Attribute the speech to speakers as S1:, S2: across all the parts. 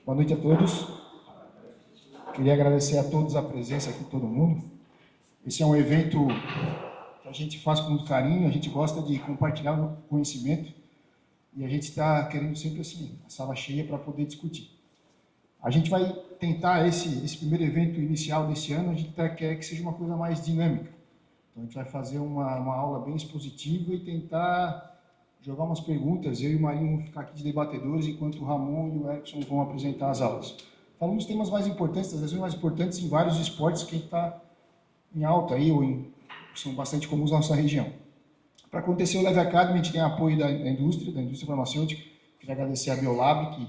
S1: Boa noite a todos. Queria agradecer a todos a presença aqui, todo mundo. Esse é um evento que a gente faz com muito carinho, a gente gosta de compartilhar o conhecimento e a gente está querendo sempre assim, a sala cheia para poder discutir. A gente vai tentar, esse primeiro evento inicial desse ano, a gente quer que seja uma coisa mais dinâmica. Então a gente vai fazer uma aula bem expositiva e tentar jogar umas perguntas. Eu e o Marinho vamos ficar aqui de debatedores, enquanto o Ramon e o Erickson vão apresentar as aulas. Falamos dos temas mais importantes, das lesões mais importantes em vários esportes que está em alta aí, que são bastante comuns na nossa região. Para acontecer o Leve Academy, a gente tem apoio da indústria farmacêutica. Queria agradecer a Biolab, que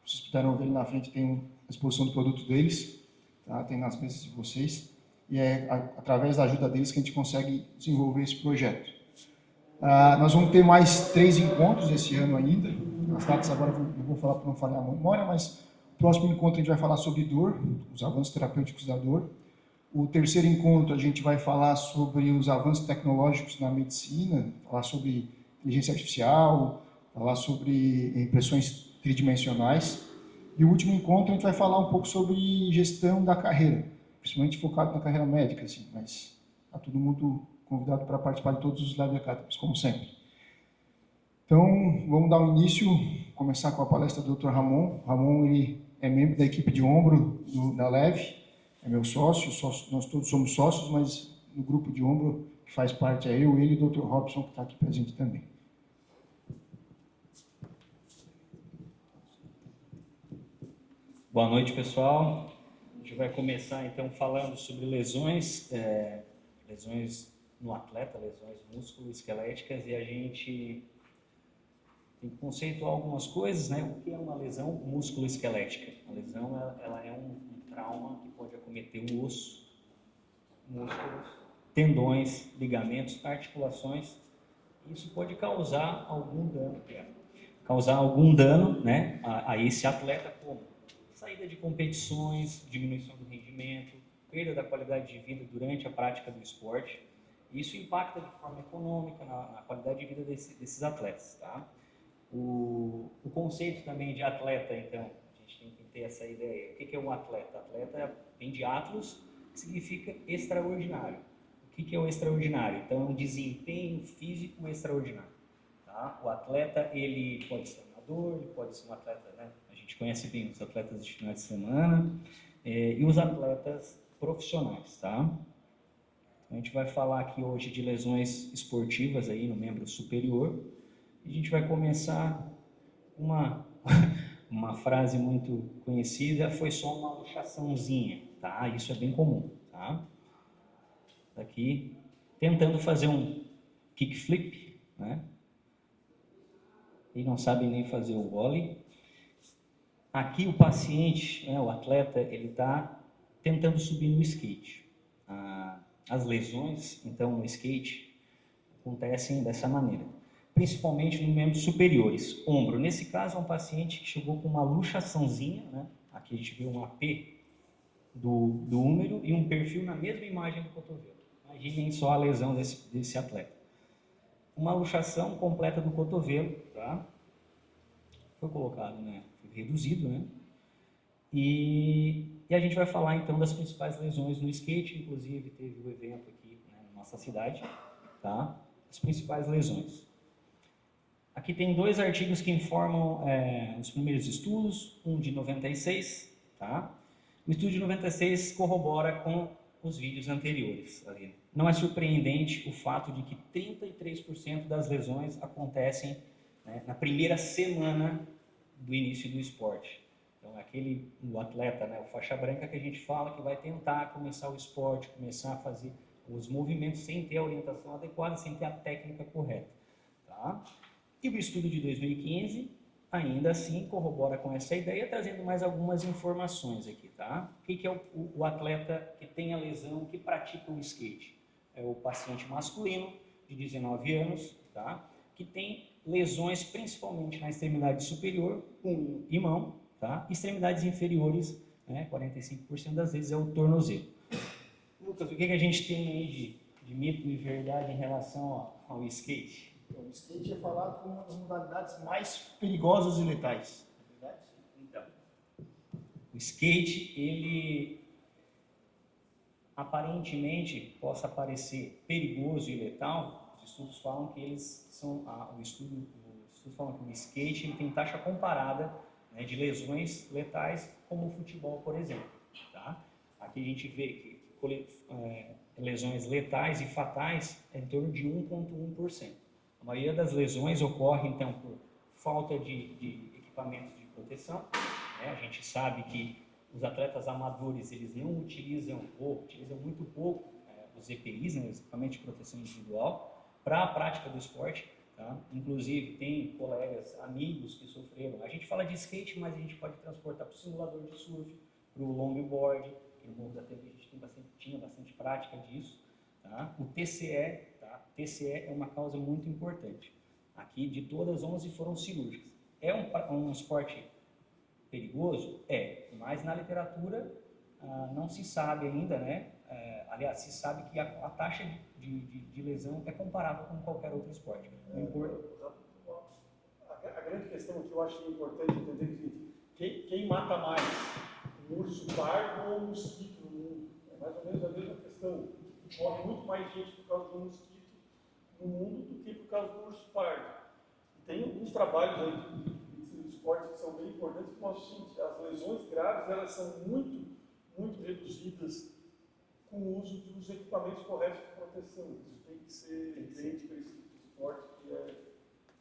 S1: vocês puderam ver ali na frente, tem a exposição do produto deles, tá? Tem nas mesas de vocês. E é através da ajuda deles que a gente consegue desenvolver esse projeto. Nós vamos ter mais 3 encontros esse ano ainda. As datas agora eu vou falar para não falhar a memória, mas o próximo encontro a gente vai falar sobre dor, os avanços terapêuticos da dor. O terceiro encontro a gente vai falar sobre os avanços tecnológicos na medicina, falar sobre inteligência artificial, falar sobre impressões tridimensionais. E o último encontro a gente vai falar um pouco sobre gestão da carreira, principalmente focado na carreira médica, assim, mas está todo mundo convidado para participar de todos os Live Academies, como sempre. Então, vamos dar um início, começar com a palestra do Dr. Ramon. Ramon, ele é membro da equipe de ombro da Leve, é meu sócio, nós todos somos sócios, mas no grupo de ombro que faz parte é eu, ele e o Dr. Robson, que está aqui presente também.
S2: Boa noite, pessoal. A gente vai começar, então, falando sobre lesões no atleta, lesões musculoesqueléticas, e a gente tem que conceituar algumas coisas, né? O que é uma lesão musculoesquelética? A lesão, ela é um trauma que pode acometer o osso, músculos, tendões, ligamentos, articulações. Isso pode causar algum dano, né, a esse atleta, como saída de competições, diminuição do rendimento, perda da qualidade de vida durante a prática do esporte. Isso impacta de forma econômica na qualidade de vida desses atletas, tá? O conceito também de atleta, então, a gente tem que ter essa ideia. O que é um atleta? Atleta vem de atlos, que significa extraordinário. O que é o extraordinário? Então, é um desempenho físico extraordinário. Tá? O atleta, ele pode ser um amador, ele pode ser um atleta, né? A gente conhece bem os atletas de final de semana, e os atletas profissionais, tá? A gente vai falar aqui hoje de lesões esportivas aí no membro superior. A gente vai começar uma frase muito conhecida, foi só uma luxaçãozinha, tá? Isso é bem comum, tá? Aqui, tentando fazer um kickflip, né? E não sabem nem fazer o volley. Aqui o paciente, né, o atleta, ele está tentando subir no skate. As lesões, então, no skate, acontecem dessa maneira, principalmente nos membros superiores. Ombro, nesse caso, é um paciente que chegou com uma luxaçãozinha, né? Aqui a gente vê um AP do húmero e um perfil na mesma imagem do cotovelo. Imaginem só a lesão desse atleta. Uma luxação completa do cotovelo, tá? Foi colocado, né? Foi reduzido, né? E a gente vai falar então das principais lesões no skate, inclusive teve o evento aqui, né, na nossa cidade, tá? As principais lesões. Aqui tem 2 artigos que informam os primeiros estudos, um de 96, tá? O estudo de 96 corrobora com os vídeos anteriores ali. Não é surpreendente o fato de que 33% das lesões acontecem, né, na primeira semana do início do esporte. Então, o atleta, né, o faixa branca que a gente fala, que vai tentar começar o esporte, começar a fazer os movimentos sem ter a orientação adequada, sem ter a técnica correta, tá? E o estudo de 2015, ainda assim, corrobora com essa ideia, trazendo mais algumas informações aqui, tá? O que é o atleta que tem a lesão, que pratica o skate? É o paciente masculino, de 19 anos, tá? Que tem lesões principalmente na extremidade superior, punho e mão, tá? Extremidades inferiores, né, 45% das vezes é o tornozelo. Lucas, o que a gente tem aí de mito e verdade em relação ao skate?
S1: O skate é falado como uma das modalidades mais perigosas e letais. É verdade?
S2: Então, skate, ele aparentemente possa parecer perigoso e letal. Os estudos falam que eles são, os estudos falam que o skate ele tem taxa comparada, né, de lesões letais como o futebol, por exemplo. Tá? Aqui a gente vê que lesões letais e fatais é em torno de 1,1%. A maioria das lesões ocorre, então, por falta de equipamentos de proteção. Né? A gente sabe que os atletas amadores, eles não utilizam, ou utilizam muito pouco, os EPIs, né, os equipamentos de proteção individual, para a prática do esporte. Tá? Inclusive, tem colegas, amigos que sofreram. A gente fala de skate, mas a gente pode transportar para o simulador de surf, para o longboard, que no Morro da TV a gente tinha bastante prática disso. Tá? O TCE, tá? TCE é uma causa muito importante. Aqui, de todas, 11 foram cirúrgicas. É um esporte perigoso? É, mas na literatura não se sabe ainda, né? Aliás, se sabe que a taxa de lesão é comparável com qualquer outro esporte.
S3: A grande questão que eu acho importante entender é o seguinte: quem mata mais, um urso pardo ou um mosquito no mundo? É mais ou menos a mesma questão. Morre muito mais gente por causa do mosquito no mundo do que por causa do urso pardo. E tem alguns trabalhos aí de esportes que são bem importantes, que mostram que as lesões graves elas são muito reduzidas com o uso dos equipamentos corretos de proteção. Isso tem que ser evidente para esse tipo de esporte, que é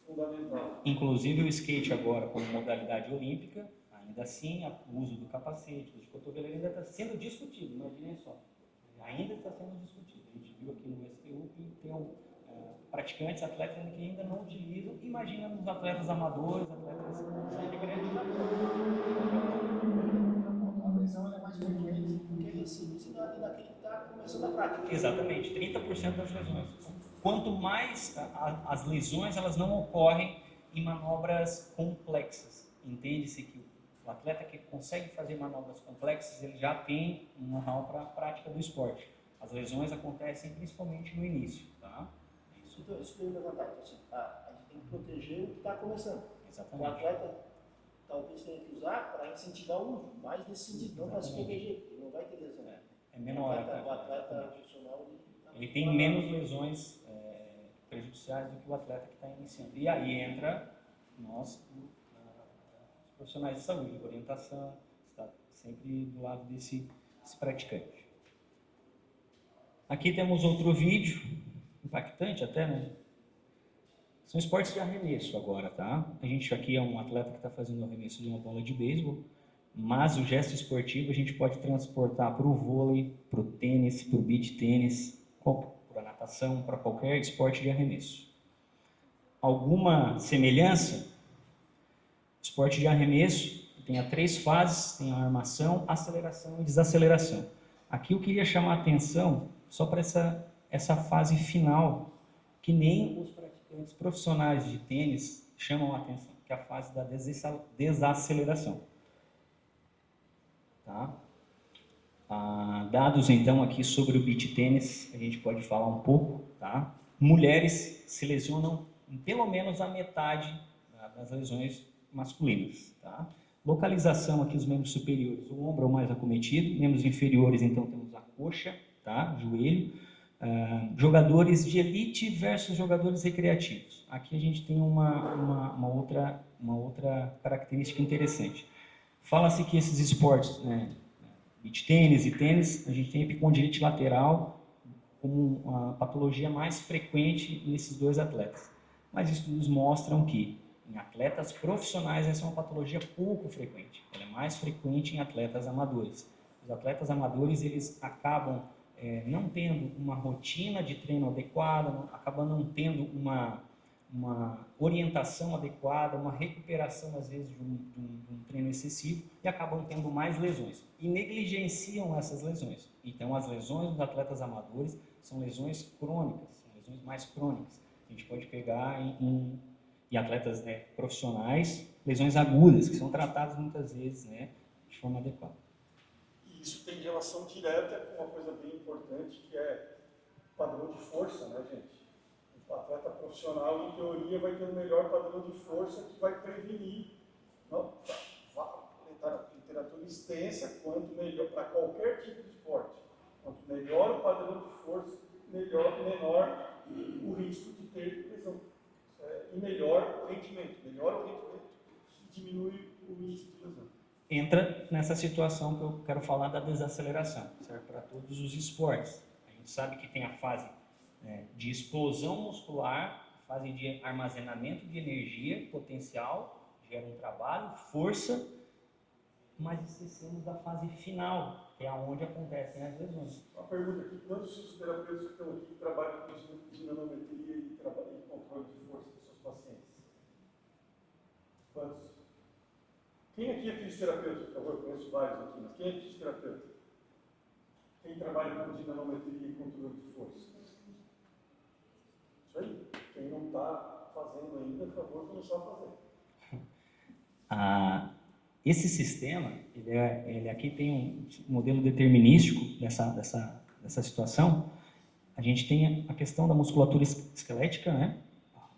S3: fundamental.
S2: Inclusive o skate agora como modalidade olímpica, ainda assim o uso do capacete, do cotovelo ainda está sendo discutido, imaginem só. Ainda está sendo discutido. A gente viu aqui no STU que tem praticantes, atletas que ainda não utilizam. Imagina nos atletas amadores, atletas de grande.
S4: A lesão é mais frequente porque reside naquele que está começando a prática.
S2: Exatamente, 30% das lesões. Quanto mais as lesões, elas não ocorrem em manobras complexas. Entende-se que o atleta que consegue fazer manobras complexas, ele já tem um know-how para a prática do esporte. As lesões acontecem principalmente no início. Tá?
S4: Então, isso que eu ia levantar. Então, assim, a gente tem que proteger o que está começando.
S2: Exatamente.
S4: O atleta talvez tenha que usar para incentivar o uso, mais nesse sentido, não para se proteger, ele não vai ter lesão.
S2: É menor.
S4: O atleta profissional
S2: ele tem menos lesões prejudiciais do que o atleta que está iniciando. E aí entra nós, os profissionais de saúde, orientação, está sempre do lado desse praticante. Aqui temos outro vídeo, impactante até, né? São esportes de arremesso agora, tá? A gente aqui é um atleta que está fazendo o arremesso de uma bola de beisebol, mas o gesto esportivo a gente pode transportar para o vôlei, para o tênis, para o beach tênis, para a natação, para qualquer esporte de arremesso. Alguma semelhança? O esporte de arremesso tem 3 fases, tem a armação, aceleração e desaceleração. Aqui eu queria chamar a atenção só para essa fase final, que nem os praticantes profissionais de tênis chamam a atenção, que é a fase da desaceleração. Tá? Dados então aqui sobre o beach tênis, a gente pode falar um pouco. Tá? Mulheres se lesionam em pelo menos a metade das lesões masculinas. Tá? Localização aqui os membros superiores, o ombro é o mais acometido, membros inferiores então temos a coxa, tá? Joelho. Jogadores de elite versus jogadores recreativos. Aqui a gente tem uma outra característica interessante. Fala-se que esses esportes, né, beach tênis e tênis, a gente tem epicondilite lateral como uma patologia mais frequente nesses 2 atletas. Mas estudos mostram que em atletas profissionais essa é uma patologia pouco frequente. Ela é mais frequente em atletas amadores. Os atletas amadores eles acabam não tendo uma rotina de treino adequada, acabam não tendo uma orientação adequada, uma recuperação, às vezes, de um treino excessivo e acabam tendo mais lesões. E negligenciam essas lesões. Então, as lesões dos atletas amadores são lesões crônicas, são lesões mais crônicas. A gente pode pegar em atletas, né, profissionais, lesões agudas, que são tratadas muitas vezes, né, de forma adequada.
S3: E isso tem relação direta com uma coisa bem importante, que é padrão de força, né, gente? O atleta profissional, em teoria, vai ter o melhor padrão de força que vai prevenir. Não, a literatura extensa, quanto melhor, para qualquer tipo de esporte. Quanto melhor o padrão de força, menor o risco de ter lesão. E melhor o rendimento. Melhor o rendimento e diminui o risco de lesão.
S2: Entra nessa situação que eu quero falar da desaceleração, serve para todos os esportes. A gente sabe que tem a fase de explosão muscular, a fase de armazenamento de energia potencial, gera um trabalho, força, mas esquecemos da fase final, que é onde acontecem as lesões.
S3: Uma pergunta aqui: quantos fisioterapeutas que estão aqui que trabalham com dinanometria e controle de força dos seus pacientes? Quantos? Quem aqui é fisioterapeuta? Por favor, eu conheço vários aqui, mas quem é fisioterapeuta? Quem trabalha com dinanometria e controle de força? Isso aí. Quem não está fazendo ainda, por favor, começar a fazer.
S2: Esse sistema, ele aqui tem um modelo determinístico dessa situação. A gente tem a questão da musculatura esquelética, né?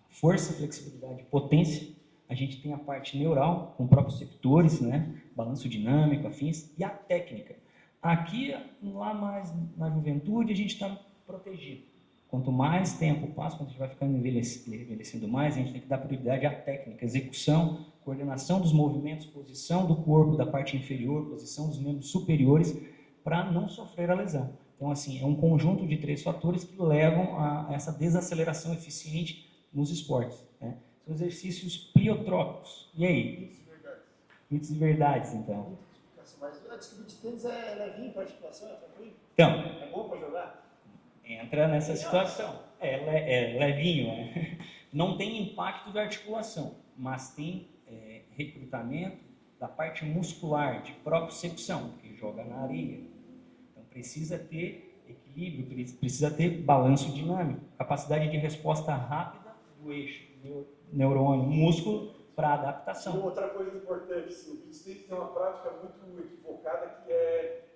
S2: Força, flexibilidade, potência. A gente tem a parte neural, com proprioceptores, né? Balanço dinâmico, afins, e a técnica. Aqui, lá mais na juventude, a gente está protegido. Quanto mais tempo passa, quando a gente vai ficando envelhecendo mais, a gente tem que dar prioridade à técnica, execução, coordenação dos movimentos, posição do corpo, da parte inferior, posição dos membros superiores, para não sofrer a lesão. Então, assim, é um conjunto de 3 fatores que levam a essa desaceleração eficiente nos esportes, né? São exercícios pliotrópicos. E aí?
S4: Mitos e verdades.
S2: Mitos e verdades, então.
S4: Mas a desculpa de tênis é levinho para articulação, é tranquilo?
S2: Então,
S4: É bom para jogar?
S2: entra nessa situação. É levinho, né? Não tem impacto de articulação, mas tem recrutamento da parte muscular, de propriocepção, que joga na areia. Então precisa ter equilíbrio, precisa ter balanço dinâmico, capacidade de resposta rápida do eixo neurônio, músculo, para adaptação.
S3: E outra coisa importante, o beach tennis tem uma prática muito equivocada, que é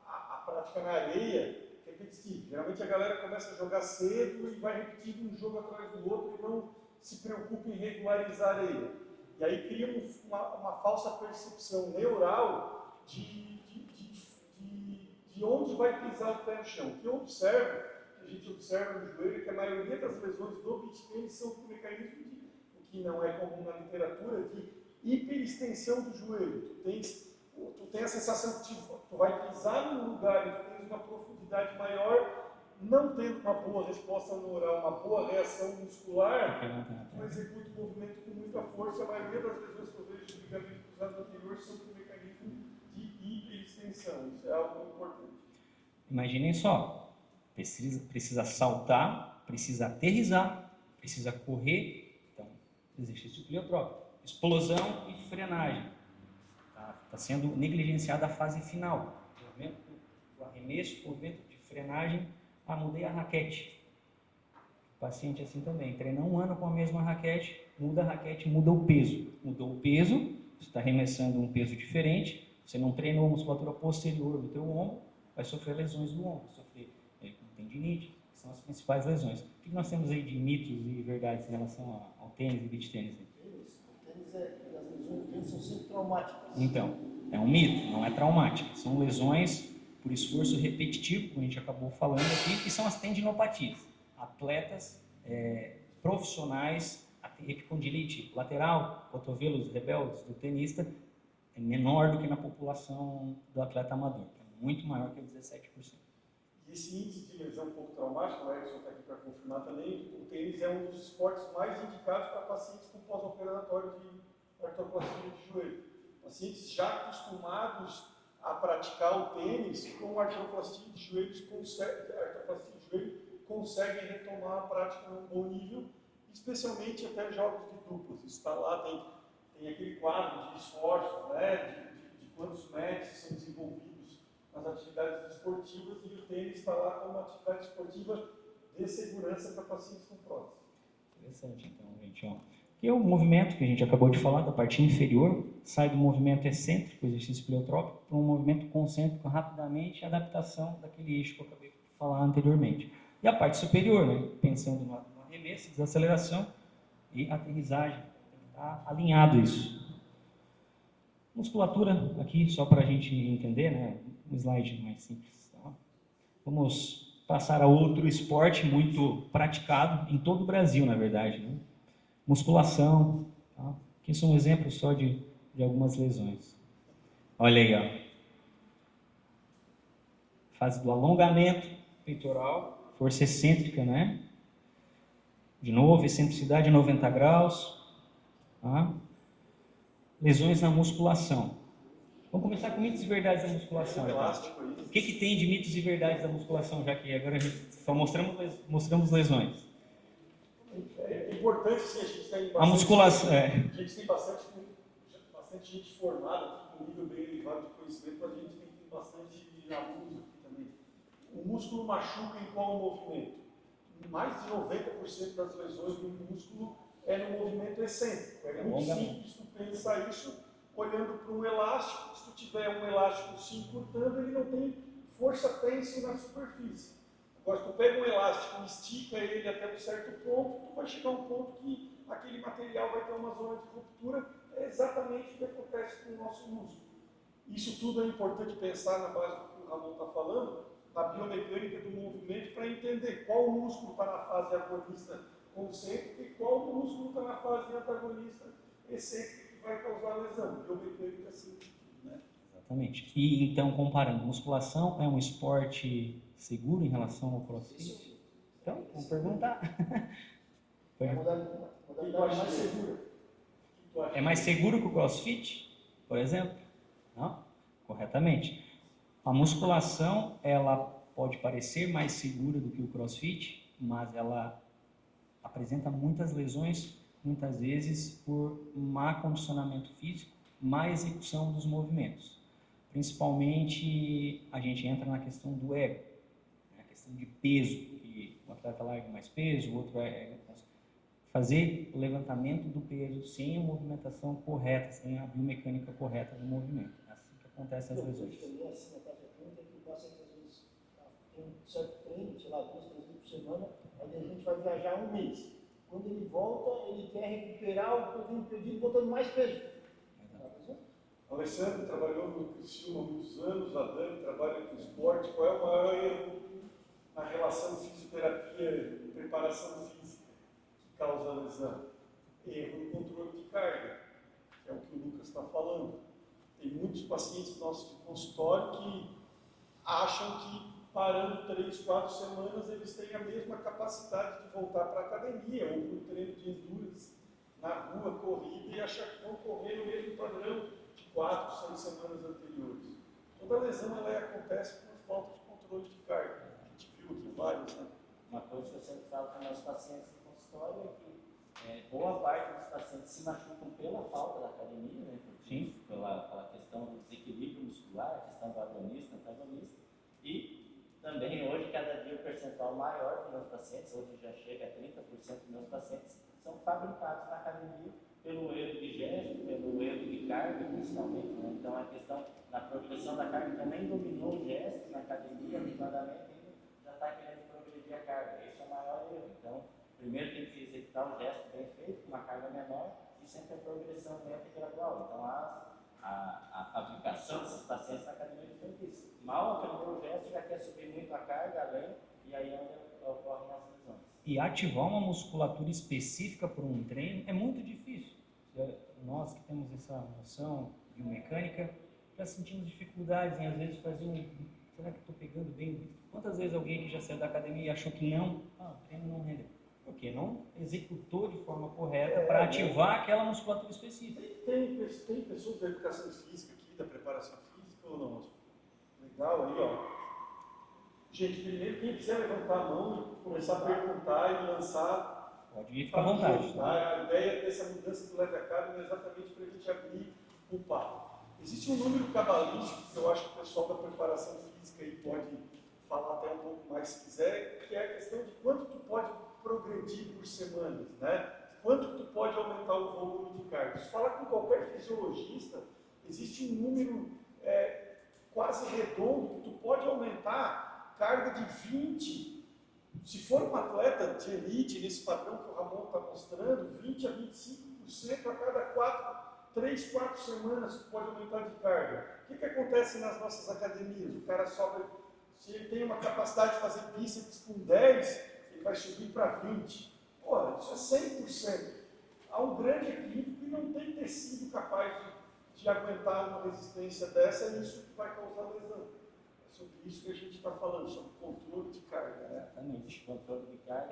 S3: a prática na areia, que é repetitiva. Geralmente a galera começa a jogar cedo e vai repetindo um jogo atrás do outro e não se preocupa em regularizar a areia. E aí cria uma falsa percepção neural de onde vai pisar o pé no chão. O que eu observo, que a gente observa no joelho, é que a maioria das lesões do beach tennis são por mecanismo de, o que não é comum na literatura, de hiperextensão do joelho. Tu tem a sensação que tu vai pisar num lugar e tu tens uma profundidade maior, não tendo uma boa resposta neural, uma boa reação muscular, tu executa o movimento com muita força. A maioria das lesões que eu vejo de ligamento cruzado anterior são por mecanismo de hiperextensão. Isso é algo importante.
S2: Imaginem só, precisa saltar, precisa aterrissar, precisa correr. Então, exercício pliotrópico, explosão e frenagem. Está sendo negligenciada a fase final. O arremesso, o movimento de frenagem, mudei a raquete. O paciente assim também, treina 1 ano com a mesma raquete, muda a raquete, muda o peso. Mudou o peso, você está arremessando um peso diferente, você não treinou a musculatura posterior do teu ombro, vai sofrer lesões do ombro, sofrer tendinite, que são as principais lesões. O que nós temos aí de mitos e verdades em relação ao tênis e beach tênis?
S4: O tênis, as lesões do tênis são sempre traumáticas.
S2: Então, é um mito, não é traumática. São lesões por esforço repetitivo, como a gente acabou falando aqui, que são as tendinopatias. Atletas profissionais, epicondilite lateral, cotovelos rebeldes do tenista, é menor do que na população do atleta amador, é muito maior que 17%.
S3: E esse índice de lesão um pouco traumático, o Edson está aqui para confirmar também, o tênis é um dos esportes mais indicados para pacientes com pós-operatório de artroplastia de joelho. Pacientes já acostumados a praticar o tênis com artroplastia de joelhos, conseguem retomar a prática num bom nível, especialmente até jogos de duplas. Isso está lá, tem aquele quadro de esforços, né, de quantos matches são desenvolvidos nas atividades esportivas, e o tênis está lá como uma atividade esportiva de segurança para pacientes com prótese.
S2: Interessante, então, gente. Aqui é o movimento que a gente acabou de falar, da parte inferior, sai do movimento excêntrico, exercício pliotrópico, para um movimento concêntrico rapidamente, adaptação daquele eixo que eu acabei de falar anteriormente. E a parte superior, né, pensando no arremesso, desaceleração e aterrissagem. Tem que estar alinhado isso. Musculatura, aqui, só para a gente entender, né? Um slide mais simples. Tá? Vamos passar a outro esporte muito praticado em todo o Brasil, na verdade. Né? Musculação. Tá? Aqui são exemplos só de algumas lesões. Olha aí, ó. Fase do alongamento peitoral, força excêntrica, né? De novo, excentricidade 90 graus. Tá? Lesões na musculação. Vamos começar com mitos e verdades da musculação. Então. O que tem de mitos e verdades da musculação, já que agora a gente só mostramos lesões?
S3: É importante, sim, a gente tem bastante,
S2: a musculação,
S3: a gente tem bastante gente formada aqui, com um nível bem elevado de conhecimento, mas a gente tem bastante alunos aqui também. O músculo machuca em qual movimento? Mais de 90% das lesões do músculo é no movimento excêntrico. É muito simples tu pensar isso olhando para um elástico. Se tu tiver um elástico se encurtando, ele não tem força têncil na superfície. Agora, se tu pega um elástico e estica ele até um certo ponto, tu vai chegar a um ponto que aquele material vai ter uma zona de ruptura. É exatamente o que acontece com o nosso músculo. Isso tudo é importante pensar na base do que o Ramon está falando, na biomecânica do movimento, para entender qual músculo está na fase agonista concêntrica e qual músculo está na fase antagonista excêntrica que vai causar lesão. Biomecânica simples, né?
S2: Exatamente. E então, comparando, musculação é um esporte seguro em relação ao crossfit? Então, vamos perguntar.
S4: É a modalidade mais segura.
S2: É mais seguro que o crossfit, por exemplo? Não? Corretamente. A musculação, ela pode parecer mais segura do que o crossfit, mas ela apresenta muitas lesões, muitas vezes por má condicionamento físico, má execução dos movimentos. Principalmente, a gente entra na questão do ego, né? A questão de peso, que um atleta larga mais peso, o outro fazer o levantamento do peso sem a movimentação correta, sem a biomecânica correta do movimento. É assim que acontecem as lesões.
S4: Também, assim, a pergunta é que o paciente às vezes tem um certo treino, sei lá, 2, 3 vezes por semana, aí a gente vai viajar um mês. Quando ele volta, ele quer recuperar o que eu tenho perdido botando mais peso.
S3: Alessandro trabalhou no Criciúma há muitos anos, a Dani trabalha com esporte. Qual é o maior erro na relação fisioterapia e preparação física que causa lesão? Erro no controle de carga, que é o que o Lucas está falando. Tem muitos pacientes nossos de consultório que acham que parando 3, 4 semanas eles têm a mesma capacidade de voltar para a academia ou para o treino de endurance na rua, corrida, e achar que vão correr no mesmo padrão de 4, 6 semanas anteriores. Toda lesão acontece por falta de controle de carga. A gente viu aqui vários, né?
S4: Uma coisa que eu sempre falo com meus pacientes de consultório é que boa parte dos pacientes se machucam pela falta da academia, né?
S2: Sim.
S4: Pela questão do desequilíbrio muscular, a questão do agonista, antagonista. E também hoje, cada dia o percentual maior dos meus pacientes, hoje já chega a 30% dos meus pacientes, são fabricados na academia pelo erro de gesto, pelo erro de carga, principalmente. Né? Então, a questão da progressão da carga também dominou o gesto na academia, adequadamente, ainda já está querendo progredir a carga. Esse é o maior erro. Então, primeiro tem que executar o gesto bem feito, com uma carga menor, e sempre a progressão lenta e gradual. Então, a aplicação desses pacientes na academia é diferente disso. Mal aprendeu o gesto, já quer subir muito a carga, além, e aí é onde ocorrem as lesões.
S2: E ativar uma musculatura específica por um treino é muito difícil. Nós que temos essa noção biomecânica, já sentimos dificuldades em às vezes fazer será que estou pegando bem? Quantas vezes alguém que já saiu da academia e achou que não, o treino não rendeu? Porque não executou de forma correta para ativar aquela musculatura específica.
S3: Tem pessoas da educação física aqui, da preparação física ou não? Legal aí, ó. Gente, primeiro, quem quiser levantar a mão e começar a perguntar e lançar,
S2: pode ficar à vontade.
S3: Tá? A ideia dessa mudança do Leve Academy é exatamente para a gente abrir o papo. Existe um número cabalístico que eu acho que o pessoal da preparação física aí pode falar até um pouco mais se quiser, que é a questão de quanto tu pode progredir por semanas, né? Quanto tu pode aumentar o volume de carga. Se falar com qualquer fisiologista, existe um número quase redondo que tu pode aumentar carga de 20. Se for um atleta de elite, nesse padrão que o Ramon está mostrando, 20 a 25% a cada 4 3, 4 semanas pode aumentar de carga. O que acontece nas nossas academias? O cara sobe, se ele tem uma capacidade de fazer bíceps com 10, ele vai subir para 20. Pô, isso é 100%. Há um grande equívoco e não tem tecido capaz de aguentar uma resistência dessa, e isso vai causar lesão. É sobre isso que a gente está falando, sobre controle de carga, né?
S4: Exatamente, controle de carga.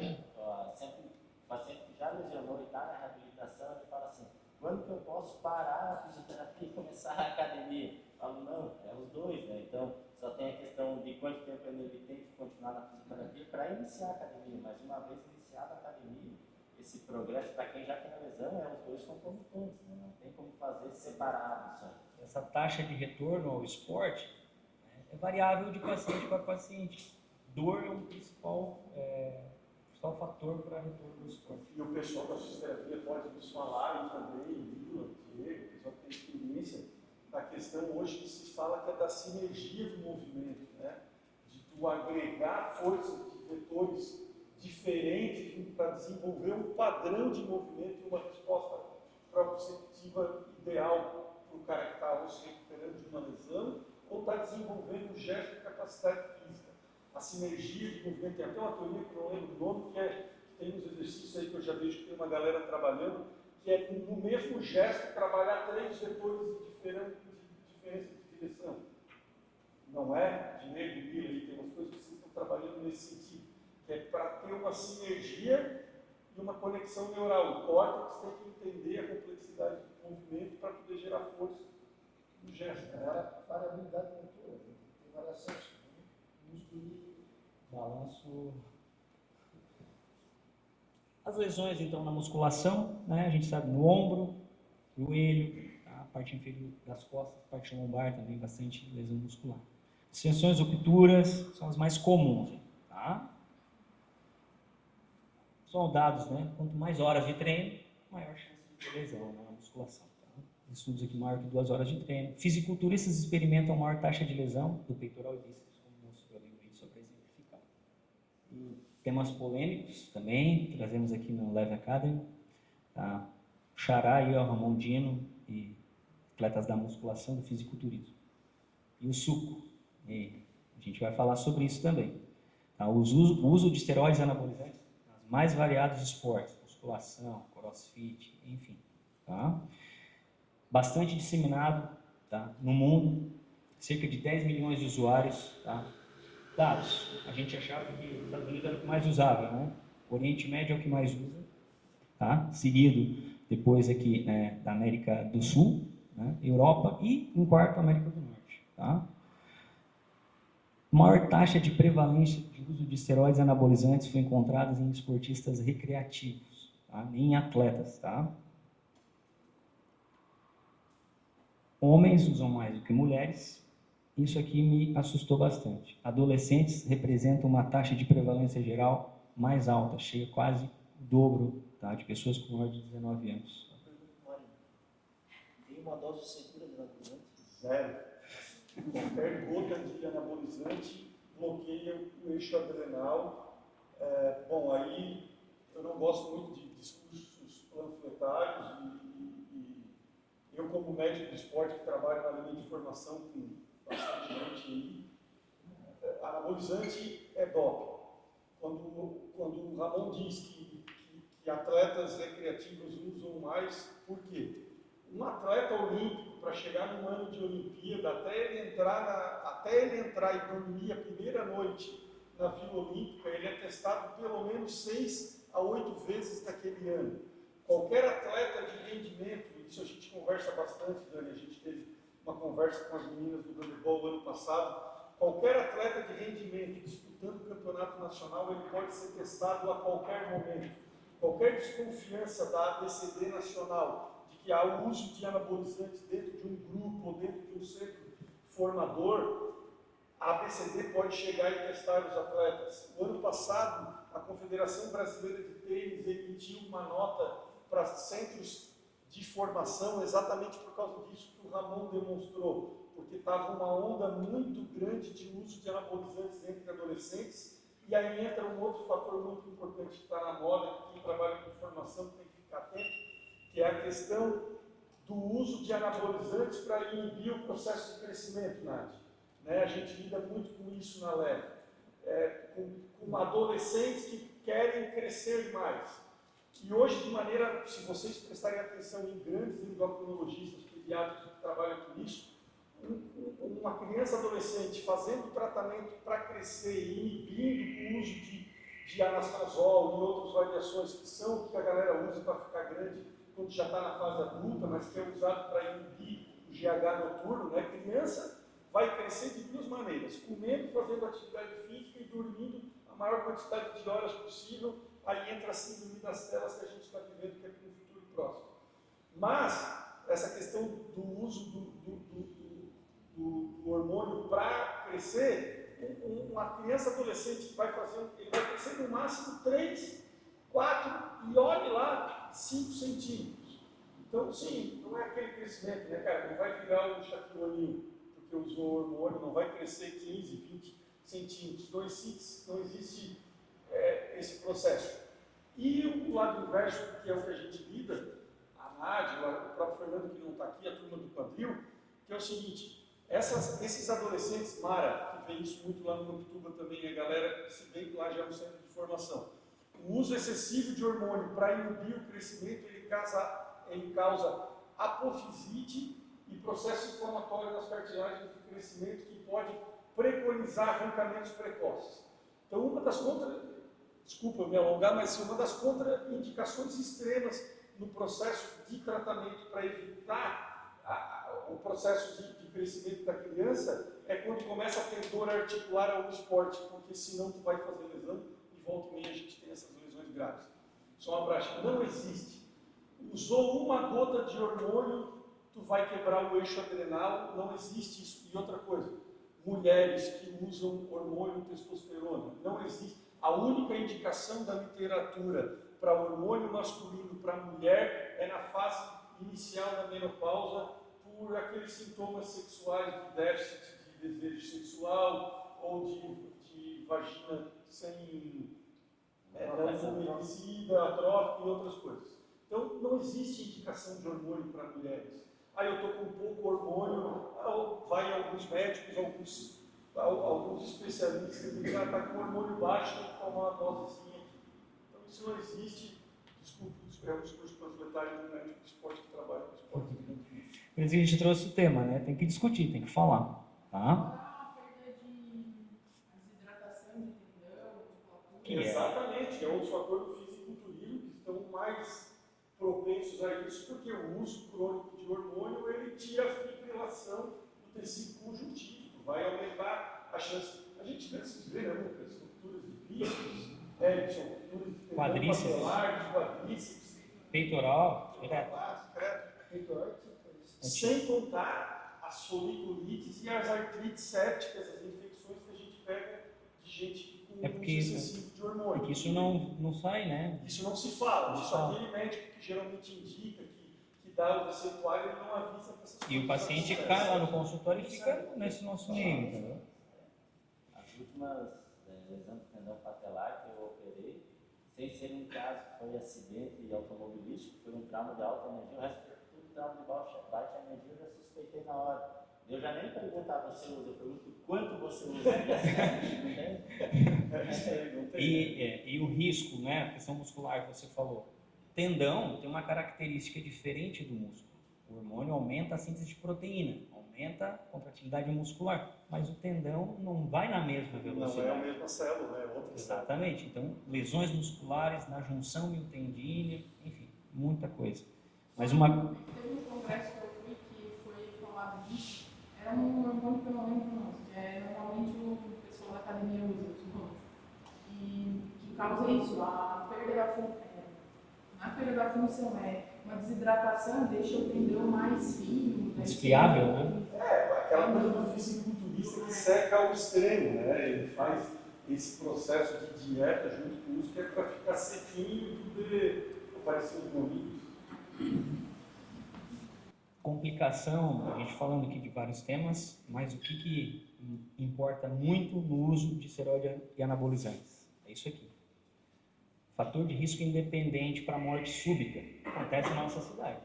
S4: Sempre o paciente que já lesionou e está na reabilitação, ele fala assim, quando que eu posso parar a fisioterapia e começar a academia? Eu falo, não, é os dois, né? Então, só tem a questão de quanto tempo ele tem que continuar na fisioterapia para iniciar a academia, mas uma vez iniciada a academia, esse progresso, para quem já tem a lesão, é os dois concomitantes, né? Não tem como fazer separado isso aí.
S2: Essa taxa de retorno ao esporte, né, é variável de paciente para paciente. Dor é um principal fator para retorno ao esporte.
S3: E o pessoal da fisioterapia pode nos falar, e também, Lila, Diego, o pessoal que tem experiência, da questão hoje que se fala que é da sinergia do movimento, né? De tu agregar forças de vetores diferentes para desenvolver um padrão de movimento e uma resposta proprioceptiva ideal para o cara que está se recuperando de uma lesão ou está desenvolvendo um gesto de capacidade física. A sinergia de movimento, tem até uma teoria que eu não lembro o nome, que tem uns exercícios aí que eu já vejo que tem uma galera trabalhando, que é no mesmo gesto trabalhar 3 vetores de diferença de direção. Não é de negro e milho, tem umas coisas que vocês estão trabalhando nesse sentido, que é para ter uma sinergia e uma conexão neural. O córtex tem que entender a complexidade do movimento para poder gerar força no gesto.
S1: Variabilidade motora, tem variações, músculo.
S2: Balanço. As lesões, então, na musculação, né, a gente sabe no ombro, joelho, tá, a parte inferior das costas, a parte lombar também, bastante lesão muscular. Extensões, rupturas são as mais comuns, tá? São dados, né? Quanto mais horas de treino, maior chance de ter lesão, né, na musculação. Tá? Estudos aqui maior que 2 horas de treino. Fisiculturistas experimentam maior taxa de lesão do peitoral e bíceps, como mostrou ali no vídeo, só para exemplificar. E temas polêmicos também, trazemos aqui no Live Academy. Tá? Xará e o Ramon Dino, e atletas da musculação do fisiculturismo. E o suco, e a gente vai falar sobre isso também. Tá? O uso de esteroides anabolizantes nas mais variados esportes, musculação, crossfit, enfim. Tá? Bastante disseminado, tá? No mundo, cerca de 10 milhões de usuários. Tá? Dados, a gente achava que os Estados Unidos era o que mais usava, né? O Oriente Médio é o que mais usa, tá? Seguido depois aqui, né, da América do Sul, né, Europa e em quarto América do Norte, tá? Maior taxa de prevalência de uso de esteroides anabolizantes foi encontrada em esportistas recreativos, tá? Em atletas, tá? Homens usam mais do que mulheres. Isso aqui me assustou bastante. Adolescentes representam uma taxa de prevalência geral mais alta, chega quase o dobro, tá, de pessoas com maior de 19 anos.
S4: Tem uma dose segura de anabolizante?
S3: Zero. Qualquer gota de anabolizante bloqueia o eixo adrenal. Bom, aí eu não gosto muito de discursos panfletários e eu, como médico do esporte que trabalho na linha de formação com bastante gente aí, anabolizante é doping. Quando o Ramon diz que atletas recreativos usam mais, por quê? Um atleta olímpico, para chegar num ano de Olimpíada, até ele entrar e dormir a primeira noite na Vila Olímpica, ele é testado pelo menos 6 a 8 vezes naquele ano. Qualquer atleta de rendimento, isso a gente conversa bastante, Dani, a gente teve uma conversa com as meninas do voleibol ano passado, qualquer atleta de rendimento disputando o campeonato nacional, ele pode ser testado a qualquer momento. Qualquer desconfiança da ABCD nacional de que há o uso de anabolizantes dentro de um grupo ou dentro de um centro formador, a ABCD pode chegar e testar os atletas. O ano passado, a Confederação Brasileira de Tênis emitiu uma nota para centros de formação exatamente por causa disso que o Ramon demonstrou, porque estava uma onda muito grande de uso de anabolizantes entre adolescentes. E aí entra um outro fator muito importante que está na moda, que quem trabalha com formação tem que ficar atento, que é a questão do uso de anabolizantes para inibir o processo de crescimento, Nath. Né? A gente lida muito com isso na LEV, com adolescentes que querem crescer mais. E hoje, de maneira, se vocês prestarem atenção em grandes endocrinologistas, pediatras que trabalham com isso, uma criança adolescente fazendo tratamento para crescer e inibindo o uso de anastrozol e outras variações que são o que a galera usa para ficar grande quando já está na fase adulta, mas que é usado para inibir o GH noturno, né? Criança vai crescer de duas maneiras, comendo, fazendo atividade física e dormindo a maior quantidade de horas possível. Aí entra a síndrome das telas que a gente está vivendo, que é para um futuro próximo. Mas essa questão do uso do hormônio para crescer, uma criança adolescente que vai fazer, ele vai crescer no máximo 3, 4 e olhe lá, 5 centímetros. Então, sim, não é aquele crescimento, né, cara? Não vai virar um Shaquille O'Neal, porque usou hormônio, não vai crescer 15, 20 centímetros. Não existe esse processo. E o lado inverso, que é o que a gente lida, a Nádia, o próprio Fernando que não está aqui, a turma do quadril, que é o seguinte, esses adolescentes, Mara, que vê isso muito lá no Noptuba também, a galera, se bem que lá já é um centro de formação, o uso excessivo de hormônio para inibir o crescimento, ele causa apofisite e processo inflamatório nas cartilagens de crescimento que pode preconizar arrancamentos precoces. Então, desculpa me alongar, mas uma das contraindicações extremas no processo de tratamento para evitar o processo de crescimento da criança é quando começa a ter dor articular ao esporte, porque senão tu vai fazer lesão e volta e meia a gente tem essas lesões graves. Só um abraço. Não existe. Usou uma gota de hormônio, tu vai quebrar o eixo adrenal, não existe isso. E outra coisa, mulheres que usam hormônio testosterona, não existe. A única indicação da literatura para hormônio masculino para mulher é na fase inicial da menopausa por aqueles sintomas sexuais de déficit de desejo sexual ou de vagina sem feminicida, atrófica e outras coisas. Então, não existe indicação de hormônio para mulheres. Aí eu estou com pouco hormônio, vai alguns médicos, alguns especialistas que dizem que está com hormônio baixo, tem que tomar uma dosezinha. Então, isso não existe. Desculpe, é um discurso panfletário do médico de esporte que trabalha com esporte.
S2: Por isso que a gente trouxe o tema, né? Tem que discutir, tem que falar, tá?
S3: Exatamente, é um dos fatores do fisiculturismo que estão mais propensos a isso, porque o uso crônico de hormônio ele tira a fibrilação do tecido conjuntivo, vai aumentar a chance. A gente vê, né, Lucas? Rupturas de bíceps, rupturas de tendão basilar, de quadríceps,
S2: Peitoral,
S3: peitoral, sem contar as foliculites e as artrites sépticas, as infecções que a gente pega de gente com uso excessivo de hormônio.
S2: Porque isso não sai, né?
S3: Isso não se fala, isso aquele médico que geralmente indica, que dá o receituário, ele não avisa para essas coisas.
S2: E o paciente cai lá no consultório e fica nesse nosso meio, entendeu?
S4: As últimas lesões do tendão patelar que eu operei, sem ser um caso que foi acidente automobilístico, foi um trauma de alta energia, o resto foi tudo trauma de baixa energia, eu já suspeitei na hora. Eu já nem perguntava você usa, eu pergunto quanto você usa.
S2: E o risco, né, a questão muscular que você falou. Tendão tem uma característica diferente do músculo. O hormônio aumenta a síntese de proteína, aumenta a contratividade muscular, mas o tendão não vai na mesma velocidade.
S3: Não é a mesma célula, é outra célula.
S2: Exatamente. Então, lesões musculares na junção miotendínea, enfim, muita coisa. Mas
S5: Teve um congresso que eu fui que foi falado disso. Era um hormônio que eu não lembro não, que normalmente o pessoal da academia usa, que causa isso, a perda da função. Na perda da função uma desidratação, deixa o tendão mais fino.
S2: Desfiável, né?
S3: Aquela coisa do fisiculturista que seca ao extremo, né? Ele faz esse processo de dieta junto com isso, que é para ficar sequinho e poder aparecer os molinhos.
S2: Complicação, a gente falando aqui de vários temas, mas o que importa muito no uso de esteroide e anabolizantes? É isso aqui. Fator de risco independente para morte súbita. Acontece na nossa cidade.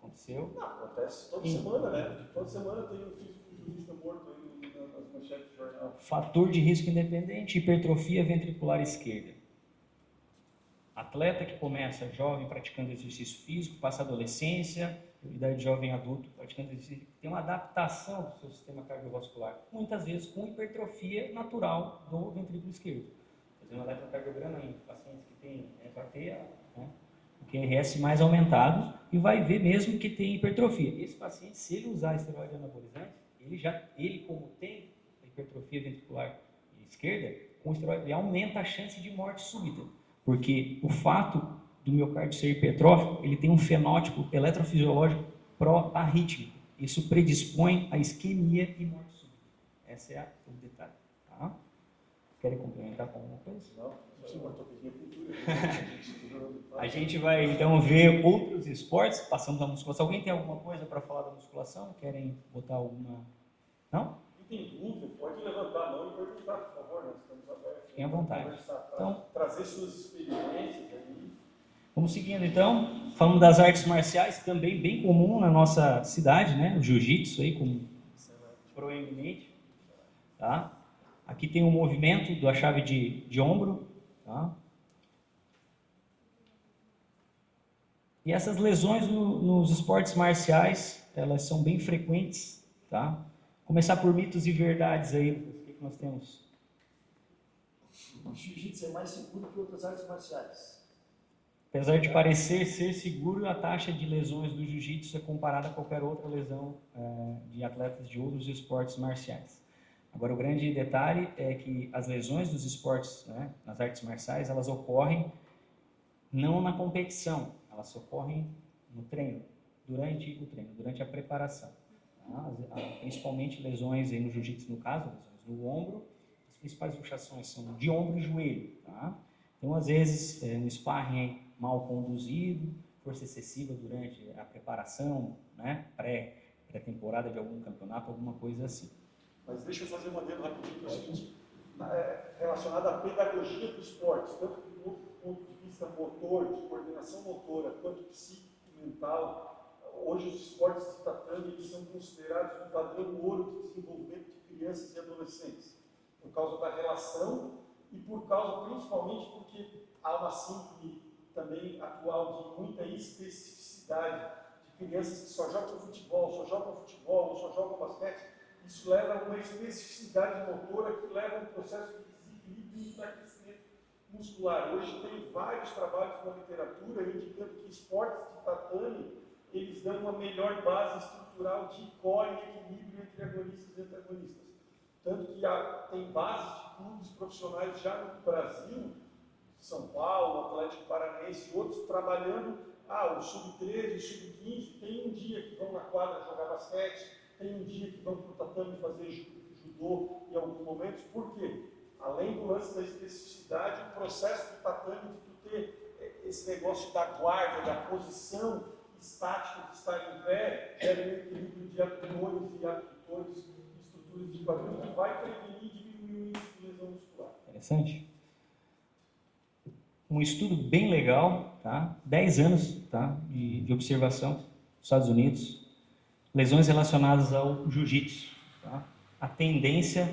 S2: Aconteceu.
S3: Não, acontece toda semana, né? Toda semana tem um fisiculturista morto aí nas manchetes do jornal.
S2: Fator de risco independente, hipertrofia ventricular esquerda. Atleta que começa jovem praticando exercício físico, passa a adolescência, idade jovem adulto praticando exercício, tem uma adaptação do seu sistema cardiovascular, muitas vezes com hipertrofia natural do ventrículo esquerdo. Fazendo um eletrocardiograma em pacientes que têm, vai ter o QRS mais aumentado e vai ver mesmo que tem hipertrofia. Esse paciente, se ele usar esteroide anabolizante, ele como tem hipertrofia ventricular esquerda, com o esteroide ele aumenta a chance de morte súbita. Porque o fato do miocárdio ser hipertrófico, ele tem um fenótipo eletrofisiológico pró-arrítmico. Isso predispõe a isquemia e morte súbita. Esse é o detalhe. Tá? Querem complementar com alguma coisa?
S3: Não, isso é uma ortopedia cultura.
S2: A gente vai então ver outros esportes, passamos à musculação. Alguém tem alguma coisa para falar da musculação? Querem botar alguma... Não?
S3: Quem tem dúvida, pode levantar a mão e perguntar, por favor, nós estamos abertos.
S2: Fiquem à vontade.
S3: Então, trazer suas experiências aí.
S2: Vamos seguindo então, falando das artes marciais, também bem comum na nossa cidade, né? O jiu-jitsu aí, como proeminente, tá? Aqui tem um movimento da chave de ombro, tá? E essas lesões nos esportes marciais, elas são bem frequentes, tá? Começar por mitos e verdades aí, o que nós temos?
S6: O jiu-jitsu é mais seguro que outras artes marciais.
S2: Apesar de parecer ser seguro, a taxa de lesões do jiu-jitsu é comparada a qualquer outra lesão de atletas de outros esportes marciais. Agora, o grande detalhe é que as lesões dos esportes, né, nas artes marciais, elas ocorrem não na competição, elas ocorrem no treino, durante o treino, durante a preparação. Tá? Principalmente lesões aí no jiu-jitsu, no caso, lesões no ombro. As principais luxações são de ombro e joelho. Tá? Então, às vezes, no sparring mal conduzido, força excessiva durante a preparação, né, pré-temporada de algum campeonato, alguma coisa assim.
S3: Mas deixa eu fazer uma adendo rapidinho, que é o seguinte, relacionado à pedagogia do esporte, tanto do ponto de vista motor, de coordenação motora, quanto psíquico, mental. Hoje os esportes de tatame eles são considerados um padrão ouro de desenvolvimento de crianças e adolescentes, por causa da relação e por causa principalmente porque há uma síndrome também atual de muita especificidade de crianças que só jogam futebol, ou só jogam basquete. Isso leva a uma especificidade motora que leva a um processo de desequilíbrio e enfraquecimento muscular. Hoje tem vários trabalhos na literatura indicando que esportes de tatame eles dão uma melhor base estrutural de core e equilíbrio entre agonistas e antagonistas. Tanto que tem bases de clubes profissionais já no Brasil, São Paulo, Atlético Paranaense e outros, trabalhando o sub-13, o sub-15, tem um dia que vão na quadra jogar basquete, tem um dia que vão para o tatame fazer judô em alguns momentos. Por quê? Além do lance da especificidade, o processo do tatame de tu ter esse negócio da guarda, da posição estática de estar em pé, gera um equilíbrio de abdutores e abdutores, estruturas de quadril, que vai prevenir e diminuir o índice de lesão muscular.
S2: Interessante. Um estudo bem legal, tá? 10 anos, tá? de observação nos Estados Unidos. Lesões relacionadas ao jiu-jitsu. Tá? A tendência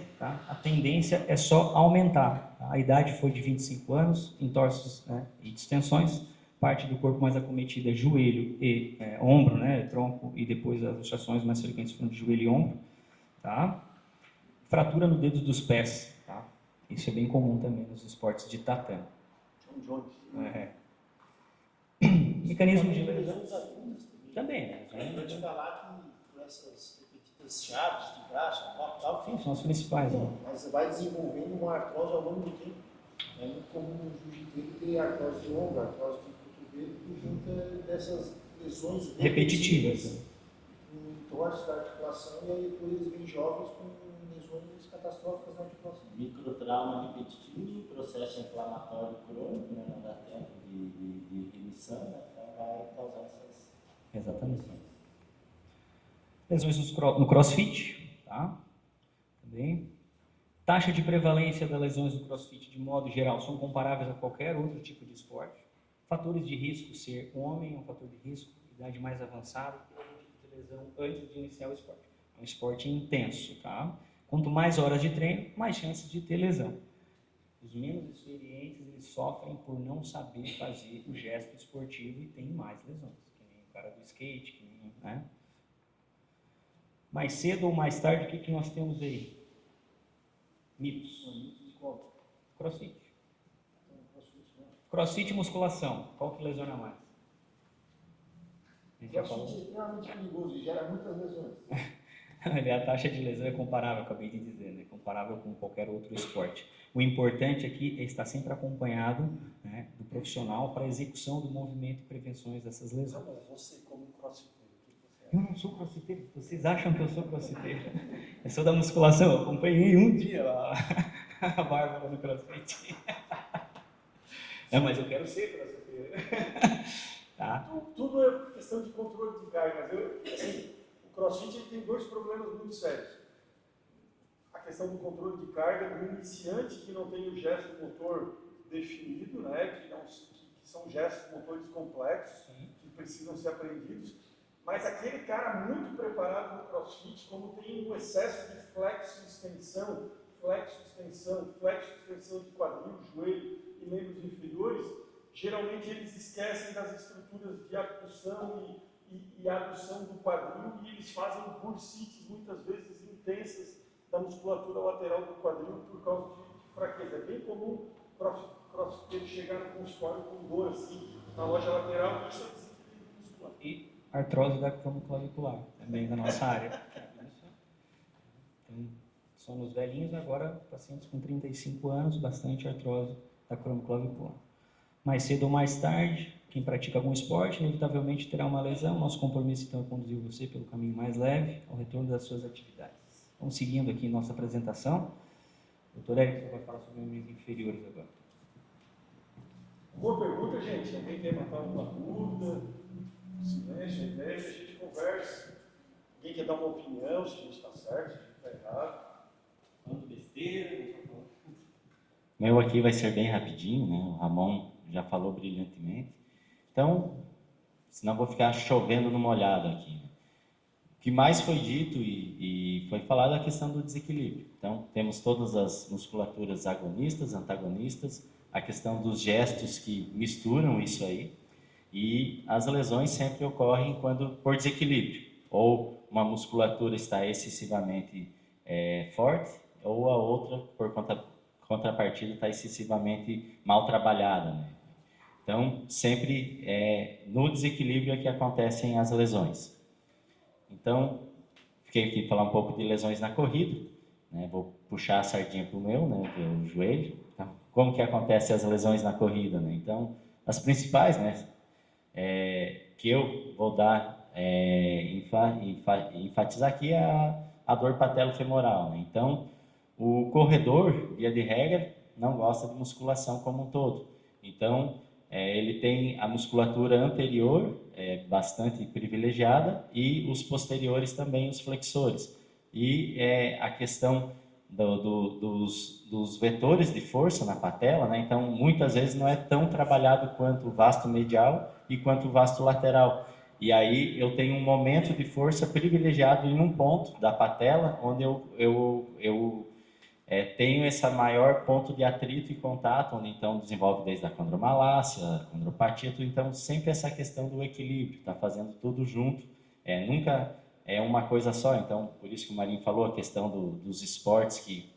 S2: é só aumentar. Tá? A idade foi de 25 anos, entorses, né, e distensões. Parte do corpo mais acometida é joelho e ombro, né, tronco, e depois as luxações mais frequentes foram de joelho e ombro. Tá? Fratura no dedo dos pés. Tá? Isso é bem comum também nos esportes de tatame.
S3: John Jones.
S2: Mecanismo de
S6: lesões agudas
S2: também, né?
S6: Eu vou te falar que com essas repetidas chaves de braço, tal,
S2: Sim, são as principais. Né?
S6: mas você vai desenvolvendo uma artrose ao longo do tempo. É muito comum no jiu-jitsu ter artrose de ombro, artrose de cotovelo, por junto dessas lesões
S2: Repetitivas.
S6: Com entorse da articulação, e aí depois eles vêm jovens com lesões catastróficas na articulação.
S4: Microtrauma repetitivo, processo inflamatório crônico, né, não dá tempo de remissão, né, então vai causar essas...
S2: Exatamente. Lesões no crossfit, tá? Também. Taxa de prevalência das lesões do crossfit, de modo geral, são comparáveis a qualquer outro tipo de esporte. Fatores de risco, ser homem é um fator de risco, idade mais avançada, tem a gente ter lesão antes de iniciar o esporte. É um esporte intenso, tá? Quanto mais horas de treino, mais chances de ter lesão. Os menos experientes, eles sofrem por não saber fazer o gesto esportivo e tem mais lesões, que nem o cara do skate, que nem, né? Mais cedo ou mais tarde, o que nós temos aí? Mitos. CrossFit. CrossFit e musculação. Qual que lesiona mais? A gente já falou.
S6: CrossFit é extremamente perigoso e gera muitas lesões.
S2: A taxa de lesão é comparável, acabei de dizer, né? Comparável com qualquer outro esporte. O importante aqui é estar sempre acompanhado, né, do profissional para a execução do movimento e prevenções dessas lesões.
S3: Você como crossfiteiro, o que você acha?
S2: Eu não sou crossfiteiro, vocês acham que eu sou crossfiteiro? Eu sou da musculação, eu acompanhei um dia lá a Bárbara no crossfit. Não, mas eu quero ser crossfiteiro. Tá?
S3: Tudo é questão de controle de carga, mas assim, o crossfit ele tem dois problemas muito sérios. A questão do controle de carga do iniciante que não tem o gesto motor definido, né, que são gestos motores complexos, que precisam ser aprendidos, mas aquele cara muito preparado no crossfit, como tem um excesso de flexo-extensão de quadril, joelho e membros inferiores, geralmente eles esquecem das estruturas de abdução e adução do quadril e eles fazem bursites muitas vezes intensas da musculatura lateral do quadril por causa de fraqueza. É bem comum crossfiteiro chegar no consultório com dor assim, na loja lateral, isso é desequilíbrio muscular.
S2: E artrose da cromoclavicular, também da nossa área. Então, somos velhinhos agora, pacientes com 35 anos, bastante artrose da cromoclavicular. Mais cedo ou mais tarde, quem pratica algum esporte, inevitavelmente terá uma lesão. Nosso compromisso, então, é conduzir você pelo caminho mais leve ao retorno das suas atividades. Vamos seguindo aqui nossa apresentação. Doutor Érico, você vai falar sobre membros inferiores agora.
S3: Boa pergunta, gente. Alguém quer matar alguma dúvida? Silêncio, ideia, a gente conversa. Alguém quer dar uma opinião, se a gente está certo, se a gente está errado.
S4: Falando besteira.
S7: Meu aqui vai ser bem rapidinho, né? O Ramon já falou brilhantemente. Então, senão vou ficar chovendo no molhado aqui. Né? O que mais foi dito e foi falado é a questão do desequilíbrio. Então, temos todas as musculaturas agonistas, antagonistas, a questão dos gestos que misturam isso aí. E as lesões sempre ocorrem quando por desequilíbrio. Ou uma musculatura está excessivamente forte, ou a outra, por contrapartida, está excessivamente mal trabalhada. Né? Então, sempre no desequilíbrio é que acontecem as lesões. Então, fiquei aqui falar um pouco de lesões na corrida. Né? Vou puxar a sardinha para o meu, né? Que é o joelho. Então, como que acontecem as lesões na corrida? Né? Então, as principais, né? Que eu vou dar, enfatizar aqui é a dor patelofemoral. Né? Então, o corredor, via de regra, não gosta de musculação como um todo. Então, ele tem a musculatura anterior bastante privilegiada e os posteriores também, os flexores. E a questão dos vetores de força na patela, né? Então, muitas vezes não é tão trabalhado quanto o vasto medial e quanto o vasto lateral. E aí eu tenho um momento de força privilegiado em um ponto da patela, onde eu tenho esse maior ponto de atrito e contato, onde então desenvolve desde a condromalácia, a condropatia, então sempre essa questão do equilíbrio, tá fazendo tudo junto, nunca é uma coisa só. Então, por isso que o Marinho falou a questão dos esportes que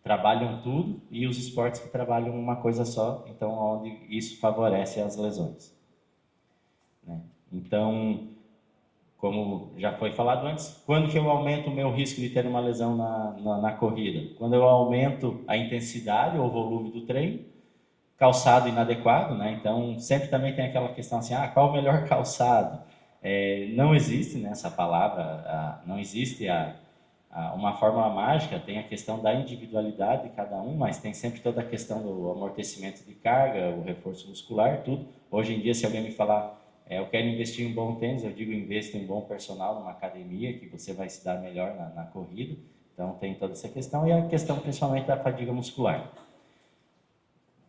S7: trabalham tudo e os esportes que trabalham uma coisa só, então onde isso favorece as lesões. Né? Então, como já foi falado antes, quando que eu aumento o meu risco de ter uma lesão na corrida? Quando eu aumento a intensidade ou volume do treino, calçado inadequado, né? Então, sempre também tem aquela questão assim, qual o melhor calçado? Não existe, né, essa palavra, não existe uma fórmula mágica, tem a questão da individualidade de cada um, mas tem sempre toda a questão do amortecimento de carga, o reforço muscular, tudo. Hoje em dia, se alguém me falar, eu quero investir em um bom tênis, eu digo, investa em bom personal, numa academia, que você vai se dar melhor na corrida. Então, tem toda essa questão, e a questão principalmente da fadiga muscular.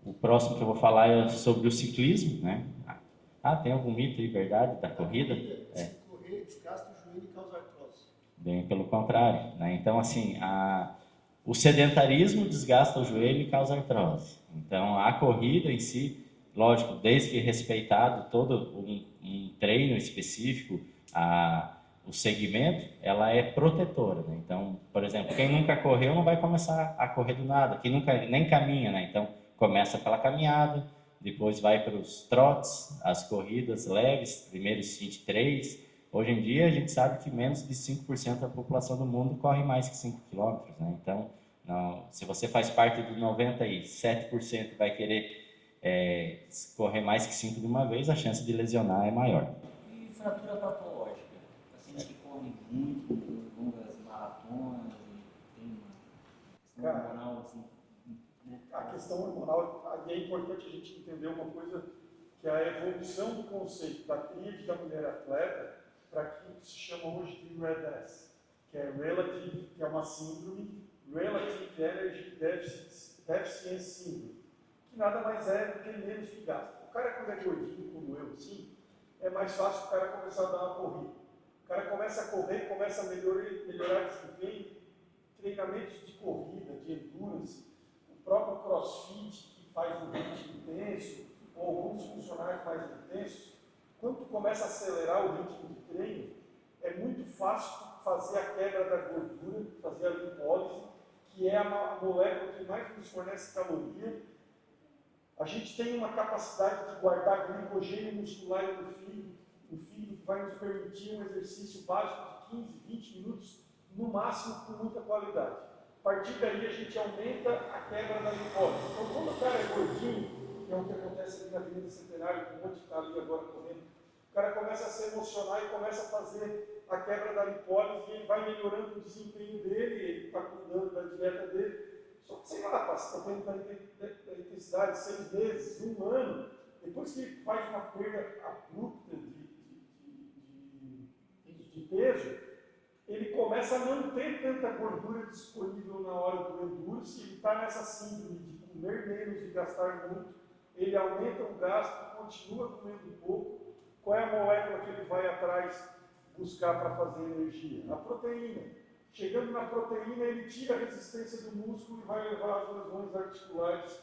S7: O próximo que eu vou falar é sobre o ciclismo, né? Ah, tem algum mito e verdade da corrida?
S6: Se correr, desgasta o joelho e causa artrose.
S7: Bem pelo contrário, né? Então, assim, o sedentarismo desgasta o joelho e causa artrose. Então, a corrida em si, lógico, desde que respeitado todo um treino específico, o segmento, ela é protetora, né? Então, por exemplo, quem nunca correu não vai começar a correr do nada, quem nunca nem caminha, né? Então, começa pela caminhada, depois vai para os trotes, as corridas leves, primeiros 23. Hoje em dia, a gente sabe que menos de 5% da população do mundo corre mais que 5 quilômetros, né? Então, não, se você faz parte do 97% que vai querer correr mais que 5 de uma vez, a chance de lesionar é maior.
S8: E fratura patológica? Pacientes que correm muito, longas maratonas, e tem uma questão hormonal assim, né?
S3: A questão hormonal, é importante a gente entender uma coisa, que é a evolução do conceito da tríade da mulher atleta para aquilo que se chama hoje de RED-S, que é Relative, que é uma síndrome, Relative Energy Deficiency Syndrome, que nada mais é do que menos de gasto. O cara, quando é gordinho, como eu, assim, é mais fácil o cara começar a dar uma corrida. O cara começa a correr, começa a melhorar desempenho, treinamentos de corrida, de endurance, o próprio crossfit, que faz um ritmo intenso, ou alguns funcionários mais intensos. Quando tu começa a acelerar o ritmo de treino, é muito fácil fazer a quebra da gordura, fazer a lipólise, que é a molécula que mais nos fornece caloria. A gente tem uma capacidade de guardar glicogênio muscular no fígado que vai nos permitir um exercício básico de 15, 20 minutos, no máximo com muita qualidade. A partir daí a gente aumenta a quebra da lipólise. Então quando o cara é gordinho, que é o que acontece ali na Avenida Centenário, com um monte que está ali agora correndo, o cara começa a se emocionar e começa a fazer a quebra da lipólise e ele vai melhorando o desempenho dele, ele está cuidando da dieta dele. Só que, sei lá, passa da intensidade 6 meses, 1 ano, depois que ele faz uma perda abrupta de peso, ele começa a não ter tanta gordura disponível na hora do endurance, ele está nessa síndrome de comer menos e gastar muito, ele aumenta o gasto, continua comendo pouco. Qual é a molécula que ele vai atrás buscar para fazer energia? A proteína. Chegando na proteína, ele tira a resistência do músculo e vai levar às lesões articulares,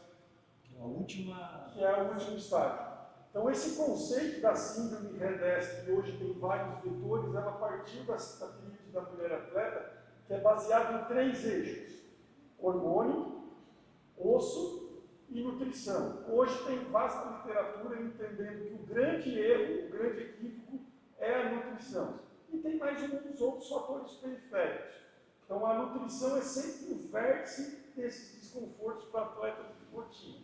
S3: que é o último estágio. Então, esse conceito da síndrome RED-S, que hoje tem vários vetores, ela partiu da tríade da mulher atleta, que é baseado em 3 eixos: hormônio, osso e nutrição. Hoje tem vasta literatura entendendo que o grande erro, o grande equívoco é a nutrição. E tem mais uns outros fatores periféricos. Então a nutrição é sempre o vértice desses desconfortos para o atleta de rotina.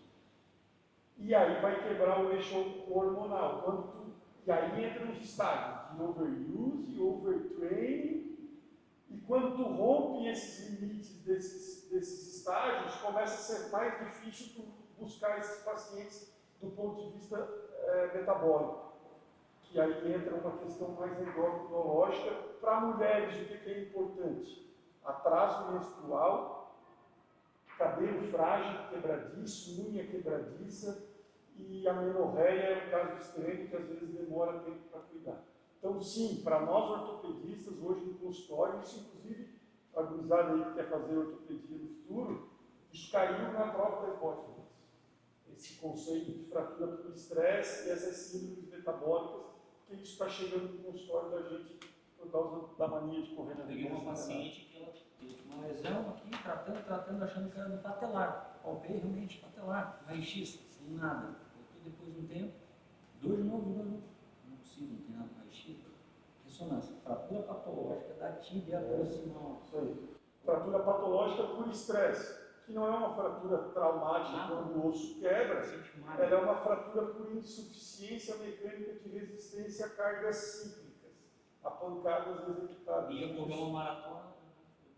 S3: E aí vai quebrar o eixo hormonal. E aí entram os estágios de overuse, overtraining. E quando tu rompe esses limites desses estágios, começa a ser mais difícil tu buscar esses pacientes do ponto de vista metabólico. Que aí entra uma questão mais endocrinológica. Para mulheres, o que é importante? Atraso menstrual, cabelo frágil, quebradiço, unha quebradiça, e a menorreia é um caso extremo que às vezes demora tempo para cuidar. Então, sim, para nós ortopedistas, hoje no consultório, isso inclusive, a gurizada aí que quer fazer ortopedia no futuro, isso caiu na prova da hipótese. Esse conceito de fratura por estresse e essas síndromes metabólicas, que isso está chegando no consultório da gente por causa da mania de correr na
S8: Eu peguei uma paciente que ela teve uma lesão aqui, tratando, achando que era no patelar. Palpei realmente patelar, raio-x, sem nada. Voltou depois de um tempo, dor de novo. Não é possível, não tem nada no raio-x. Ressonância, fratura patológica da tíbia proximal.
S3: Isso aí. Fratura patológica por estresse, que não é uma fratura traumática quando o osso quebra, ela é uma fratura por insuficiência mecânica de resistência a cargas cíclicas, a pancadas executadas.
S8: Ia correr uma maratona.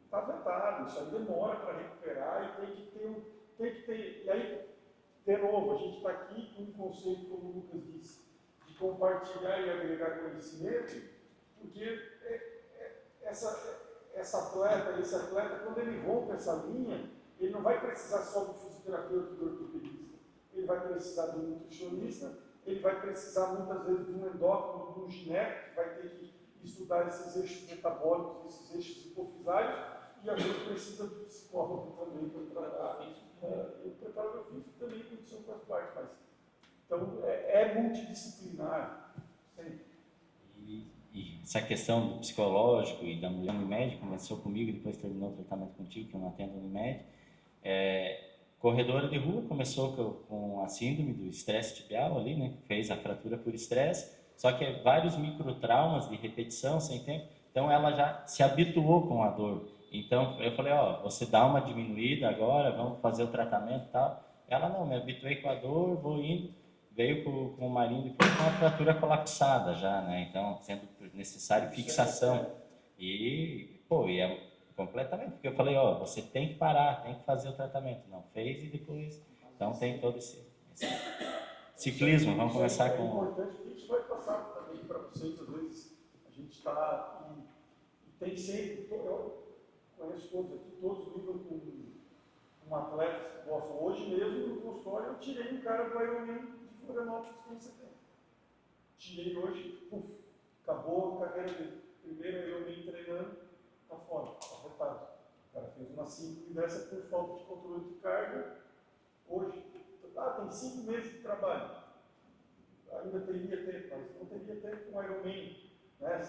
S3: Está vetado, isso aí demora para recuperar e tem que ter. E aí, de novo, a gente está aqui com um conceito, como o Lucas disse, de compartilhar e agregar conhecimento, porque esse atleta, quando ele rompe essa linha, ele não vai precisar só do fisioterapeuta e do ortopedista. Ele vai precisar do nutricionista, ele vai precisar muitas vezes de um endócrino, de um gineco, que vai ter que estudar esses eixos metabólicos, esses eixos hipofisários, e às vezes precisa de psicólogo também para tratar. E o preparador físico também, condição faz parte, mas então é multidisciplinar. Sempre.
S7: E essa questão do psicológico e da mulher Unimed começou comigo, depois terminou o tratamento contigo, que eu não atendo Unimed. Corredora de rua, começou com a síndrome do estresse tibial ali, né? Fez a fratura por estresse, só que vários microtraumas de repetição sem tempo, então ela já se habituou com a dor. Então eu falei, ó, você dá uma diminuída agora, vamos fazer o tratamento e tal. Ela não, me habituei com a dor, vou indo. Veio com o Marinho depois com a fratura colapsada já, né? Então sendo necessário fixação. E é completamente, porque eu falei, ó, você tem que parar, tem que fazer o tratamento. Não fez e depois, então tem todo esse ciclismo. Vamos começar com...
S3: É importante que isso vai passar também para vocês, às vezes a gente está e tem sempre, eu conheço todos aqui, todos lidam com atletas que gostam. Hoje mesmo no consultório eu tirei um cara do Ironman de Florianópolis com 70. Tirei hoje, acabou a carreira dele. Primeiro Ironman treinando, está fora, está retado. O cara fez uma 5 e dessa por falta de controle de carga. Hoje, tem 5 meses de trabalho. Ainda teria tempo, mas não teria tempo com Ironman, né?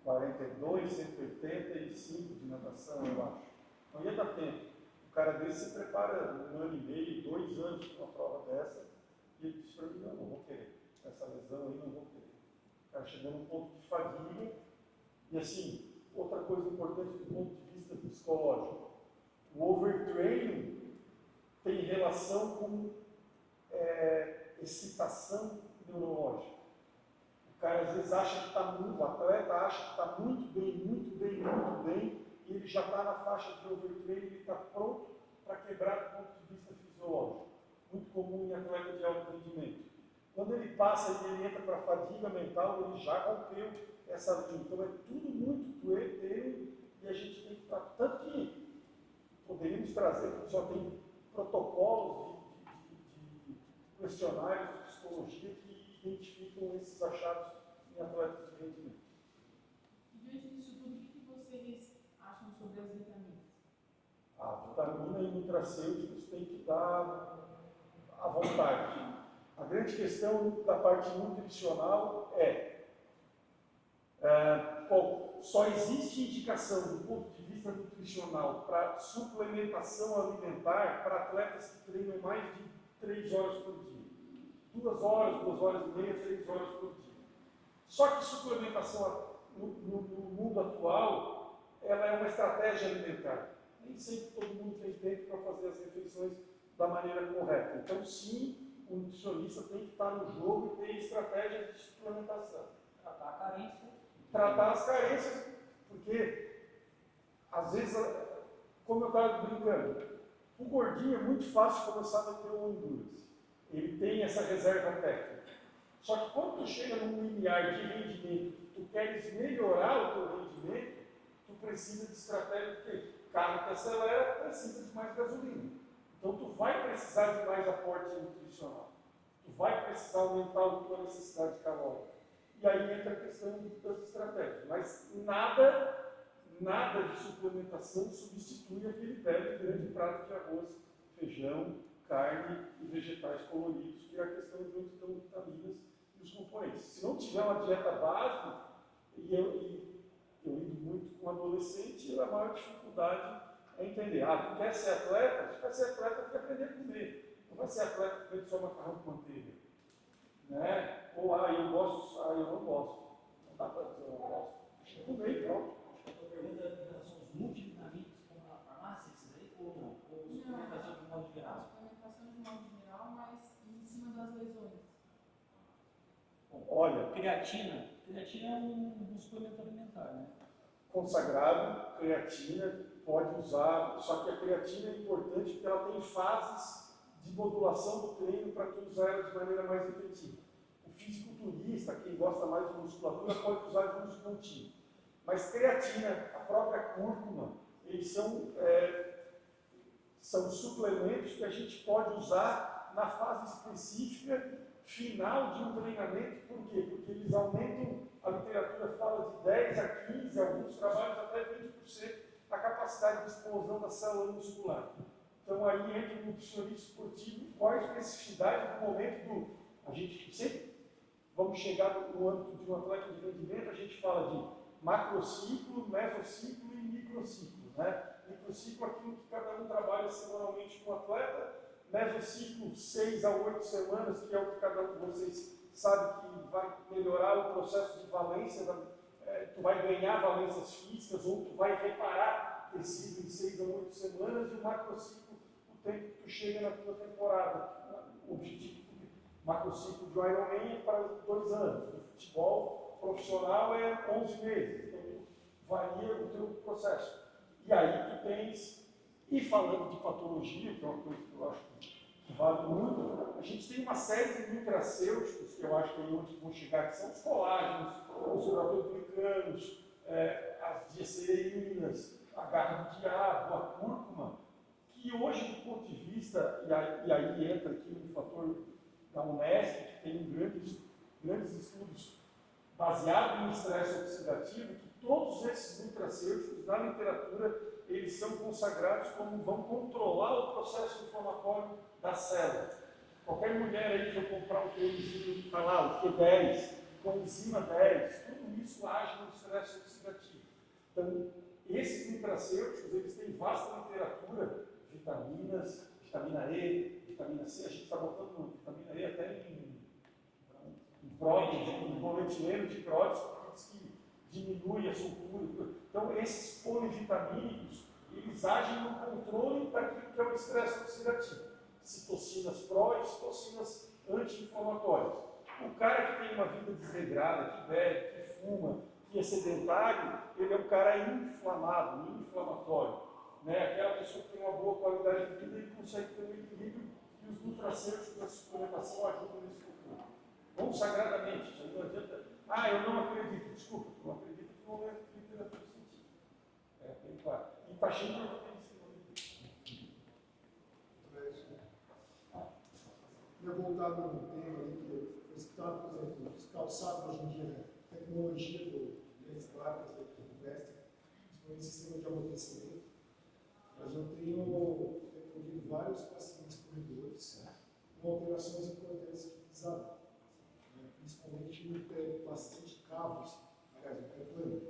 S3: 42, 185 de natação, eu acho. Não ia dar tempo. O cara desse se prepara 1 ano e meio, 2 anos para uma prova dessa, e ele disse para mim, não vou querer. Essa lesão aí não vou querer. O cara chegou num ponto de fadiga. E assim, outra coisa importante do ponto de vista psicológico, o overtraining tem relação com excitação neurológica. O cara às vezes acha que está muito, o atleta acha que está muito bem, e ele já está na faixa de overtraining, ele está pronto para quebrar do ponto de vista fisiológico. Muito comum em atleta de alto rendimento. Quando ele passa e ele entra para a fadiga mental, ele já rompeu essa linha. Então é tudo muito tênue e a gente tem que estar. Tanto que poderíamos trazer, porque só tem protocolos de questionários de psicologia que identificam esses achados em atletas de rendimento.
S5: E diante disso tudo, o que vocês acham sobre as vitaminas?
S3: A vitamina e nutracêuticos tem que dar à vontade. A grande questão da parte nutricional só existe indicação do ponto de vista nutricional para suplementação alimentar para atletas que treinam mais de 3 horas por dia. 2 horas, 2 horas e meia, 3 horas por dia. Só que suplementação no mundo atual, ela é uma estratégia alimentar. Nem sempre todo mundo tem tempo para fazer as refeições da maneira correta. Então, sim, o nutricionista tem que estar no jogo e ter estratégias de suplementação.
S8: Tratar a carência.
S3: Tratar as carências, porque, às vezes, como eu estava brincando, o gordinho é muito fácil começar a meter um endurance. Ele tem essa reserva técnica. Só que quando tu chega num limiar de rendimento, tu queres melhorar o teu rendimento, tu precisa de estratégia, porque carro que acelera precisa de mais gasolina. Então, tu vai precisar de mais aporte nutricional. Tu vai precisar aumentar a tua necessidade calórica. E aí entra a questão das estratégias. Mas nada de suplementação substitui aquele velho grande prato de arroz, feijão, carne e vegetais coloridos, que é a questão de onde estão vitaminas e os componentes. Se não tiver uma dieta base, e eu lido muito com adolescente, a maior dificuldade é entender. Tu quer ser atleta? Se quer ser atleta, tem que aprender a comer. Não vai ser atleta que come só macarrão com manteiga. Né? Ou, eu gosto, eu não gosto. Não dá para dizer eu não gosto. Comer, pronto.
S8: A tua pergunta em relação aos multivitamínicos que estão na farmácia, esses aí, ou não? Ou suplementação de modo geral?
S5: Suplementação de modo geral, mas em cima das lesões.
S3: Olha,
S8: Creatina é um suplemento alimentar, né?
S3: consagrado, creatina, pode usar, só que a creatina é importante porque ela tem fases de modulação do treino para tu usar ela de maneira mais efetiva. O fisiculturista, quem gosta mais de musculatura, pode usar de uso contínuo. Mas creatina, a própria cúrcuma, eles são suplementos que a gente pode usar na fase específica final de um treinamento. Por quê? Porque eles aumentam, a literatura fala de 10 a 15, alguns trabalhos até 20%, a capacidade de explosão da célula muscular. Então aí entra o nutricionista esportivo, qual a especificidade do momento do... A gente sempre vamos chegar no âmbito de um atleta de rendimento, a gente fala de macrociclo, mesociclo e microciclo, né? Microciclo é aquilo que cada um trabalha semanalmente com o atleta, mesociclo 6 a 8 semanas, que é o que cada um de vocês sabe que vai melhorar o processo de valência, tu vai ganhar valências físicas ou tu vai reparar tecido em 6 a 8 semanas, e o macrociclo, o tempo que tu chega na tua temporada. O objetivo do macrociclo de Ironman é para 2 anos, no futebol profissional é 11 meses, então varia o teu processo. E aí tu tens, e falando de patologia, que é uma coisa que eu acho que vale muito, a gente tem uma série de nutracêuticos, que eu acho que é onde vão chegar, que são os colágenos, os proteoglicanos, as diacerinas, a garra do diabo, a cúrcuma, que hoje, do ponto de vista, e aí entra aqui um fator da Unesp, que tem grandes estudos baseados em estresse oxidativo, que todos esses nutracêuticos, na literatura, eles são consagrados como vão controlar o processo inflamatório da célula. Qualquer mulher aí que for comprar um tênis, está lá, o Q10, coenzima 10, tudo isso age no estresse oxidativo. Então, esses nutracêuticos, eles têm vasta literatura, vitaminas, vitamina E, vitamina C, a gente está botando vitamina E até em próteses, em polietileno de próteses, porque diz que diminui a sulfura. Então, esses polivitamínicos, eles agem no controle daquilo que é o estresse oxidativo. Citocinas pró e citocinas anti-inflamatórias. O cara que tem uma vida desregrada, que bebe, que fuma, que é sedentário, ele é um cara inflamado, inflamatório. Né? Aquela pessoa que tem uma boa qualidade de vida e consegue ter um equilíbrio, e os nutracêuticos da suplementação ajudam nesse controle. Consagradamente, isso aí não adianta. Ah, eu não acredito, desculpa, eu não acredito que não é literatura científica. É bem claro. E está cheio de evidência.
S6: Eu vou voltar num tema ali que foi citado, por exemplo, os calçados hoje em dia, né? Tecnologia do grandes marcas que investem, principalmente sistema de amortecimento. Mas eu tenho ouvido vários pacientes corredores com alterações importantes de pisada, né? Principalmente no pé bastante cavos, aliás, no pé plano.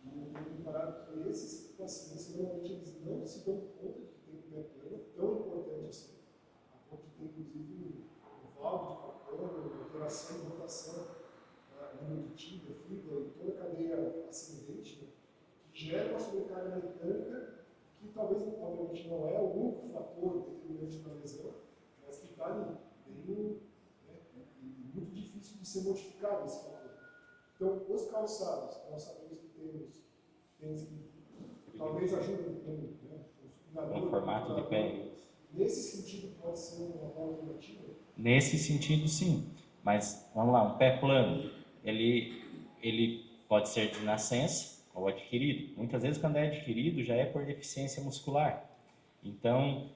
S6: E eu tenho reparado que esses pacientes, normalmente, eles não se dão conta de que tem um pé plano tão importante assim, a ponto de ter, inclusive, um valgo de carbono, alteração de rotação, número de tibia, fíbula e toda a cadeia ascendente, né, que gera uma sobrecarga mecânica que talvez, obviamente, não é o único fator determinante da lesão, mas que está ali, bem, né, e muito difícil de ser modificado esse fator. Então, os calçados, nós sabemos que tênis que talvez ajudem
S7: no formato de pé.
S6: Nesse sentido, pode ser uma boa alternativa?
S7: Nesse sentido, sim. Mas, vamos lá, um pé plano, ele pode ser de nascença ou adquirido. Muitas vezes, quando é adquirido, já é por deficiência muscular. Então,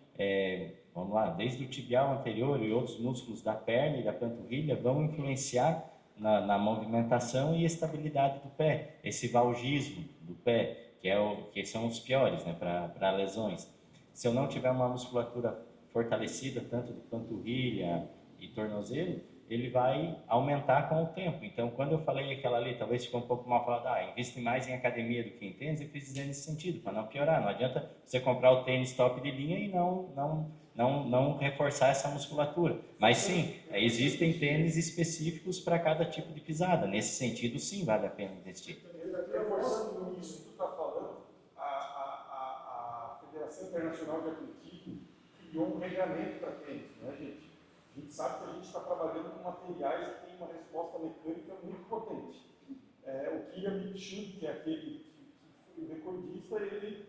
S7: vamos lá, desde o tibial anterior e outros músculos da perna e da panturrilha vão influenciar na movimentação e estabilidade do pé. Esse valgismo do pé, que são os piores, né, para lesões. Se eu não tiver uma musculatura fortalecida, tanto de panturrilha e tornozelo, ele vai aumentar com o tempo. Então, quando eu falei aquela ali, talvez ficou um pouco mal falado, investe mais em academia do que em tênis, eu quis dizer nesse sentido, para não piorar. Não adianta você comprar o tênis top de linha e não reforçar essa musculatura. Mas sim, existem tênis específicos para cada tipo de pisada. Nesse sentido, sim, vale a pena investir.
S3: Reforçando isso que tu está falando, a Federação Internacional de Atletismo criou um regulamento para tênis, né, gente? A gente sabe que a gente está trabalhando com materiais que têm uma resposta mecânica muito potente. O Kylian Mitchell, que é aquele que foi o recordista, ele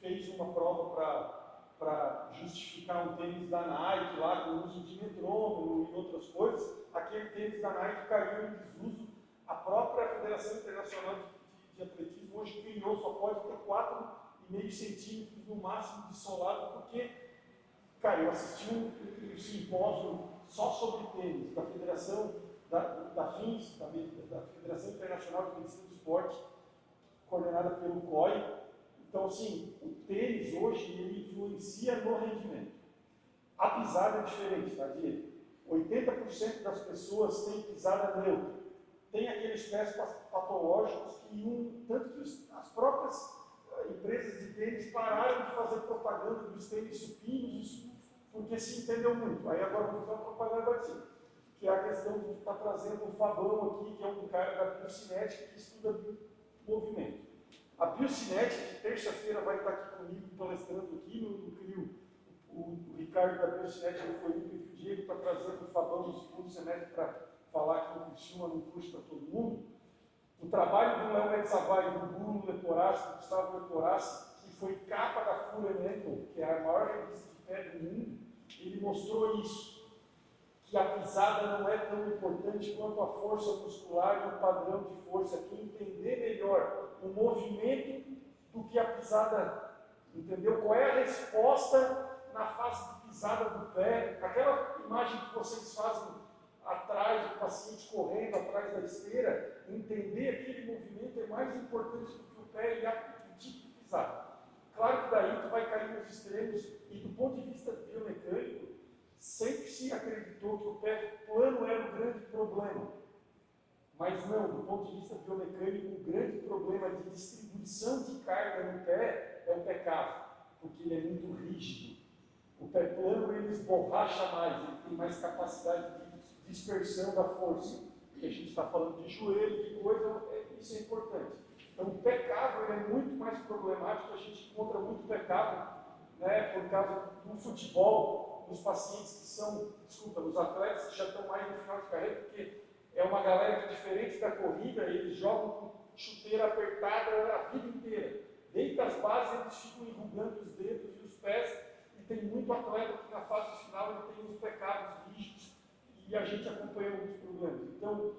S3: fez uma prova para justificar um tênis da Nike lá com o uso de metrônomo e outras coisas. Aquele tênis da Nike caiu em desuso. A própria Federação Internacional de Atletismo hoje criou, só pode ter 4 meio centímetros no máximo de solado, porque, cara, eu assisti um simpósio só sobre tênis, da Federação da FINS, da Federação Internacional de Medicina do Esporte, coordenada pelo COI. Então, assim, o tênis hoje, ele influencia no rendimento. A pisada é diferente, tá, Diego? 80% das pessoas têm pisada neutra. Tem aqueles pés patológicos que tanto que as próprias empresas de tênis pararam de fazer propaganda dos tênis supinos, porque se entendeu muito. Aí agora vou fazer uma propaganda aqui, que é a questão de estar trazendo o Fabão aqui, que é um cara da biocinética que estuda movimento. A biocinética, de terça-feira, vai estar aqui comigo, palestrando aqui no CRIO. O Ricardo da biocinética foi limpo e o Diego está trazendo o Fabão no segundo semestre para falar aqui no Criciúma, num curso para todo mundo. O trabalho do Léo Metzavai, do Bruno Leporassi, do Gustavo Leporassi, que foi capa da Full Mental, que é a maior revista de pé do mundo, ele mostrou isso, que a pisada não é tão importante quanto a força muscular e o padrão de força, que entender melhor o movimento do que a pisada, entendeu? Qual é a resposta na fase de pisada do pé, aquela imagem que vocês fazem atrás do paciente correndo atrás da esteira, entender aquele movimento é mais importante do que o pé e o tipo de pisada. Claro que daí tu vai cair nos extremos e do ponto de vista biomecânico, sempre se acreditou que o pé plano era o grande problema. Mas não, do ponto de vista biomecânico, o grande problema de distribuição de carga no pé é o pé cavo, porque ele é muito rígido. O pé plano ele esborracha mais, ele tem mais capacidade de dispersão da força. Porque a gente está falando de joelho, de coisa, isso é importante. Então, o pé cavo ele é muito mais problemático, a gente encontra muito pé cavo, né, por causa do futebol, nos pacientes que são, nos atletas que já estão mais no final de carreira, porque é uma galera que é diferente da corrida, eles jogam com chuteira apertada a vida inteira. Desde as bases eles ficam enrugando os dedos e os pés, e tem muito atleta que na fase final ele tem os pecados rígidos, e a gente acompanha muitos problemas. Então,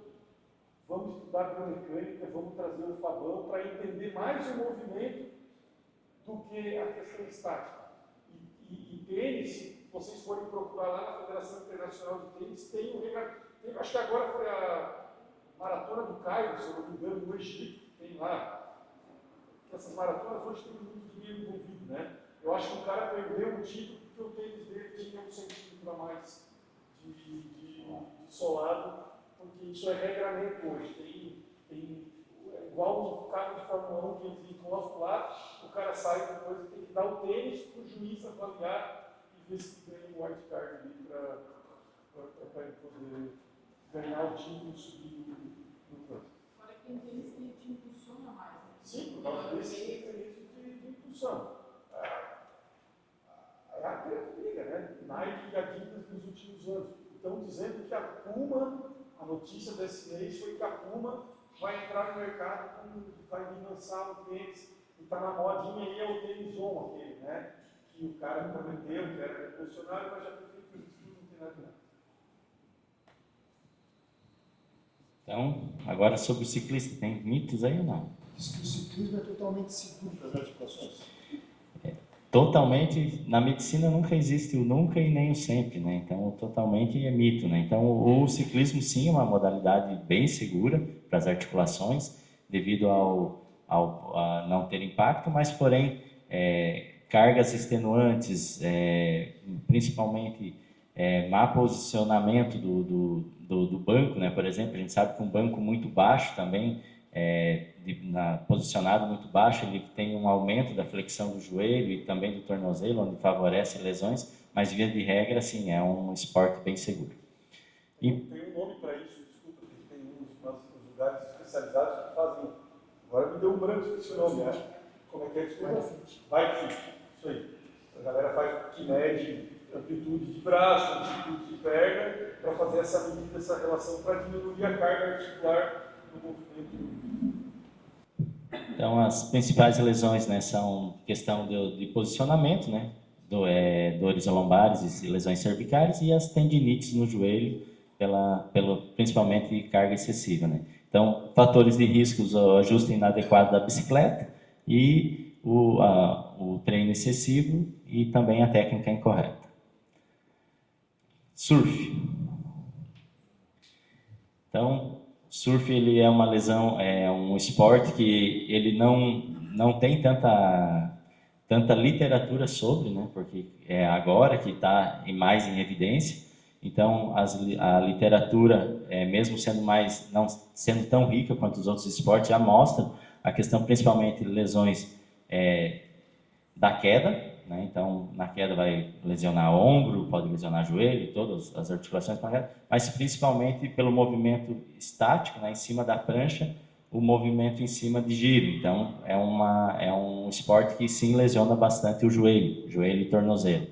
S3: vamos estudar biomecânica, vamos trazer o Fabão para entender mais o movimento do que a questão estática. E tênis, se vocês forem procurar lá na Federação Internacional de Tênis, tem um regato. Acho que agora foi a Maratona do Cairo, se eu não me engano, no Egito, tem lá. Essas maratonas hoje tem muito dinheiro envolvido, né? Eu acho que o cara perdeu o título porque o tênis dele tinha 1 centímetro a mais de solado, porque isso é regramento hoje. É igual o carro de Fórmula 1 que eles encostam lá, o cara sai depois e tem que dar o tênis para o juiz avaliar e ver se ganha um wildcard ali para ele poder ganhar o título e subir no campo.
S5: Agora tem tênis que te impulsiona mais, né?
S3: Sim, por causa desse mecanismo de impulsão. É a grande briga, né? Nike e Adidas nos últimos anos. Estão dizendo que a Puma, a notícia desse mês foi que a Puma vai entrar no mercado, vai lançar um tênis, e está na modinha aí, é o tênis on, aquele, né? Que o cara prometeu, que era revolucionário, mas já foi feito os estudos, não tem nada a ver.
S7: Então, agora sobre o ciclista, tem mitos aí ou não?
S6: Diz que o ciclismo é totalmente seguro para as articulações.
S7: Totalmente, na medicina nunca existe o nunca e nem o sempre, né? Então, totalmente é mito, né? Então, o ciclismo sim é uma modalidade bem segura para as articulações, devido a não ter impacto, mas porém, cargas extenuantes, principalmente má posicionamento do banco, né? Por exemplo, a gente sabe que um banco muito baixo também, posicionado muito baixo, ele tem um aumento da flexão do joelho e também do tornozelo, onde favorece lesões, mas via de regra, sim, é um esporte bem seguro.
S3: Tem um nome para isso, desculpa, tem uns lugares especializados que fazem, agora me deu um branco esse nome, né? Como é que é? Desculpa? Bike fit, isso aí. A galera faz que mede amplitude de braço, amplitude de perna, para fazer essa medida, essa relação, para diminuir a carga articular do movimento.
S7: Então, as principais lesões, né, são questão de posicionamento, né, dores lombares e lesões cervicais, e as tendinites no joelho, principalmente carga excessiva, né. Então, fatores de risco, o ajuste inadequado da bicicleta e o treino excessivo e também a técnica incorreta. Surf. Então, surf ele é uma lesão, é um esporte que ele não tem tanta literatura sobre, né? Porque é agora que está mais em evidência. Então, a literatura, mesmo sendo não sendo tão rica quanto os outros esportes, já mostra a questão principalmente de lesões da queda, né? Então, na queda vai lesionar ombro, pode lesionar joelho, todas as articulações, mas principalmente pelo movimento estático, né, em cima da prancha, o movimento em cima de giro. Então, é um esporte que sim lesiona bastante o joelho e tornozelo.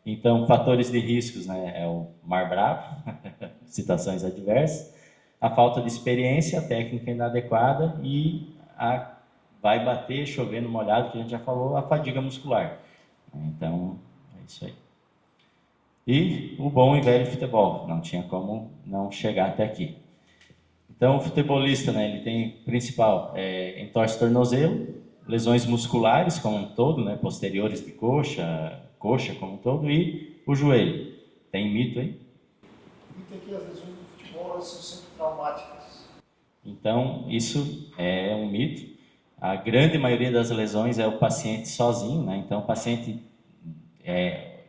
S7: Então, fatores de riscos, né, é o mar bravo, situações adversas, a falta de experiência, a técnica inadequada e vai bater, chover no molhado, que a gente já falou, a fadiga muscular. Então, é isso aí. E o bom e velho futebol, não tinha como não chegar até aqui. Então, o futebolista, né, ele tem principal entorse tornozelo, lesões musculares como um todo, né, posteriores de coxa como um todo, e o joelho. Tem mito aí?
S6: E tem que as lesões do futebol elas são sempre traumáticas.
S7: Então, isso é um mito. A grande maioria das lesões é o paciente sozinho, né? Então, o paciente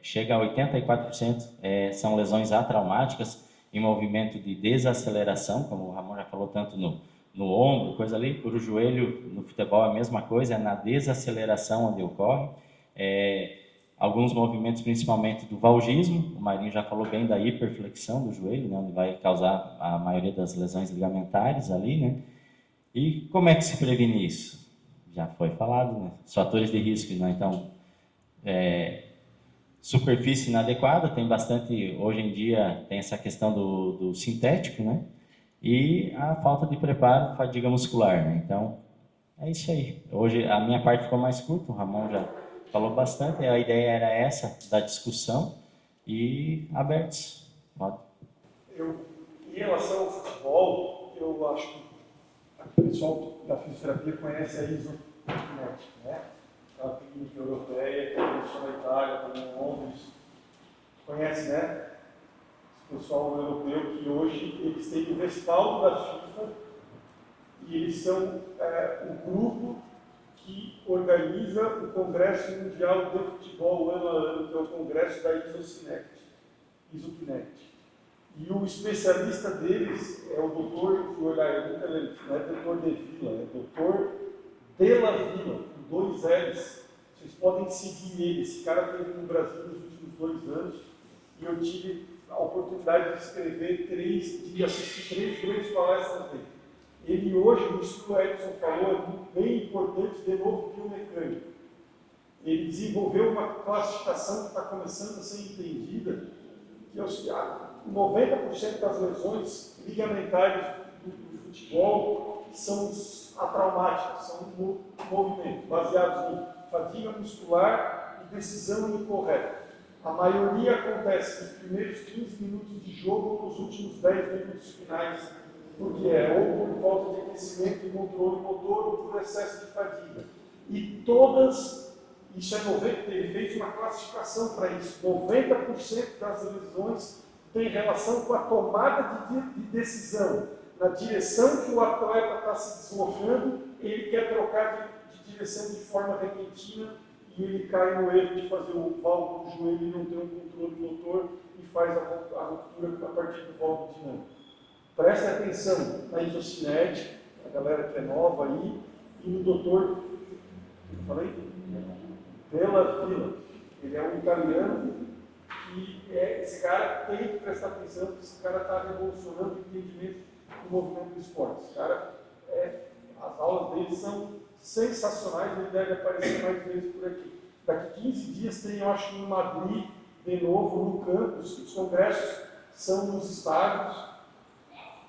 S7: chega a 84% são lesões atraumáticas em movimento de desaceleração, como o Ramon já falou, tanto no ombro, coisa ali, por o joelho, no futebol é a mesma coisa, é na desaceleração onde ocorre. Alguns movimentos, principalmente do valgismo, o Marinho já falou bem da hiperflexão do joelho, né, onde vai causar a maioria das lesões ligamentares ali, né? E como é que se previne isso? Já foi falado, né? Os fatores de risco, né? Então, superfície inadequada, tem bastante, hoje em dia, tem essa questão do sintético, né? E a falta de preparo, fadiga muscular, né? Então, é isso aí. Hoje, a minha parte ficou mais curta, o Ramon já falou bastante, a ideia era essa, da discussão, e abertos.
S3: Em relação ao futebol, eu acho que o pessoal da fisioterapia conhece a isokinética, né? A técnica europeia, que começou na Itália, também em Londres. Conhece, né? Esse pessoal europeu que hoje eles têm o respaldo da FIFA e eles são o grupo que organiza o Congresso Mundial de Futebol ano a ano, que é o Congresso da Isokinet. E o especialista deles é o doutor, eu nunca lembro, não é doutor De Vila, é doutor De La Vila, com 2 L's. Vocês podem seguir ele. Esse cara esteve no Brasil nos últimos 2 anos e eu tive a oportunidade de escrever de assistir 3 grandes palestras dele. Ele hoje, isso que o Edson falou, é bem importante, de novo, biomecânico. Ele desenvolveu uma classificação que está começando a ser entendida, que é o seguinte: 90% das lesões ligamentares do futebol são atraumáticas, são movimentos baseados em fadiga muscular e decisão incorreta. A maioria acontece nos primeiros 15 minutos de jogo ou nos últimos 10 minutos finais, porque ou por falta de aquecimento e controle motor ou por excesso de fadiga. E todas, isso é 90%, ele fez uma classificação para isso, 90% das lesões tem relação com a tomada de decisão. Na direção que o atleta está se deslocando, ele quer trocar de direção de forma repentina e ele cai no erro de fazer o valgo do joelho e não ter um controle motor e faz a ruptura a partir do valgo dinâmico. Preste atenção na isocinética, a galera que é nova aí, e no doutor, eu falei? Della Villa. Ele é um italiano e esse cara tem que prestar atenção, porque esse cara está revolucionando o entendimento do movimento do esporte. Esse cara, as aulas dele são sensacionais, ele deve aparecer mais vezes por aqui. Daqui 15 dias tem, eu acho, em Madrid, de novo, no campus, os congressos são nos estádios,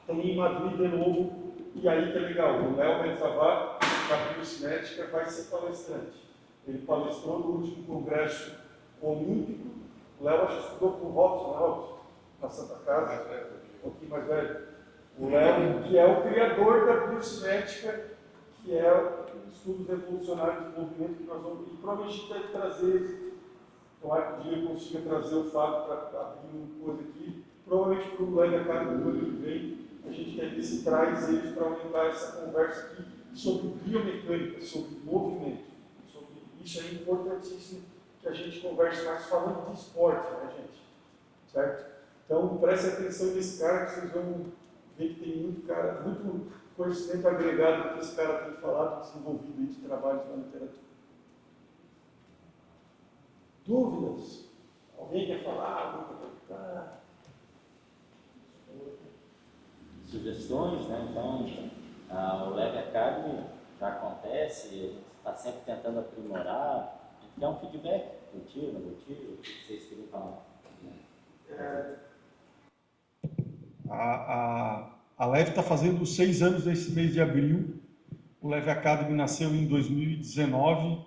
S3: tem em Madrid de novo, e aí que é legal, o Léo Metzavar, da Biocinética, vai ser palestrante. Ele palestrou no último congresso olímpico. O Léo acho que estudou com o Robson, na Santa Casa, um pouquinho mais velho. O Léo, que é o criador da biocinética, que é estudos revolucionários de movimento que nós vamos, e provavelmente a gente vai trazer, tomara que o dia consiga trazer o Fábio para abrir uma coisa aqui, provavelmente para o Leve Academy do ano que vem, a gente quer ver se traz eles para aumentar essa conversa aqui sobre biomecânica, sobre movimento. Isso é importantíssimo que a gente converse mais falando de esporte, né, gente? Certo? Então, preste atenção nesse cara que vocês vão ver que tem muito conhecimento agregado que esse cara tem falado, desenvolvido aí de trabalhos na literatura. Dúvidas? Alguém quer falar? Alguém quer perguntar?
S4: Sugestões, né? Então, o Leve Academy já acontece, a gente está sempre tentando aprimorar. A gente quer um feedback, curtiu, não curtiu, o que vocês queriam falar?
S3: A Leve está fazendo 6 anos nesse mês de abril. O Leve Academy nasceu em 2019.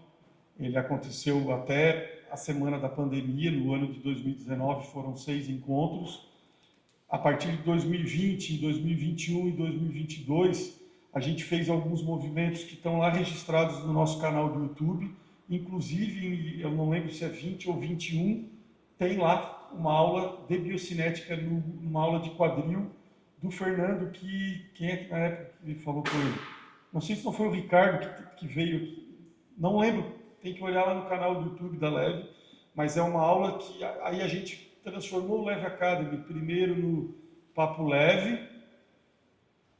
S3: Ele aconteceu até a semana da pandemia. No ano de 2019 foram 6 encontros. A partir de 2020, 2021 e 2022, a gente fez alguns movimentos que estão lá registrados no nosso canal do YouTube. Inclusive, eu não lembro se é 20 ou 21, tem lá uma aula de biocinética, uma aula de quadril do Fernando, quem é que na época que falou com ele? Não sei se não foi o Ricardo que veio aqui, não lembro, tem que olhar lá no canal do YouTube da Leve, mas é uma aula que aí a gente transformou o Leve Academy primeiro no Papo Leve,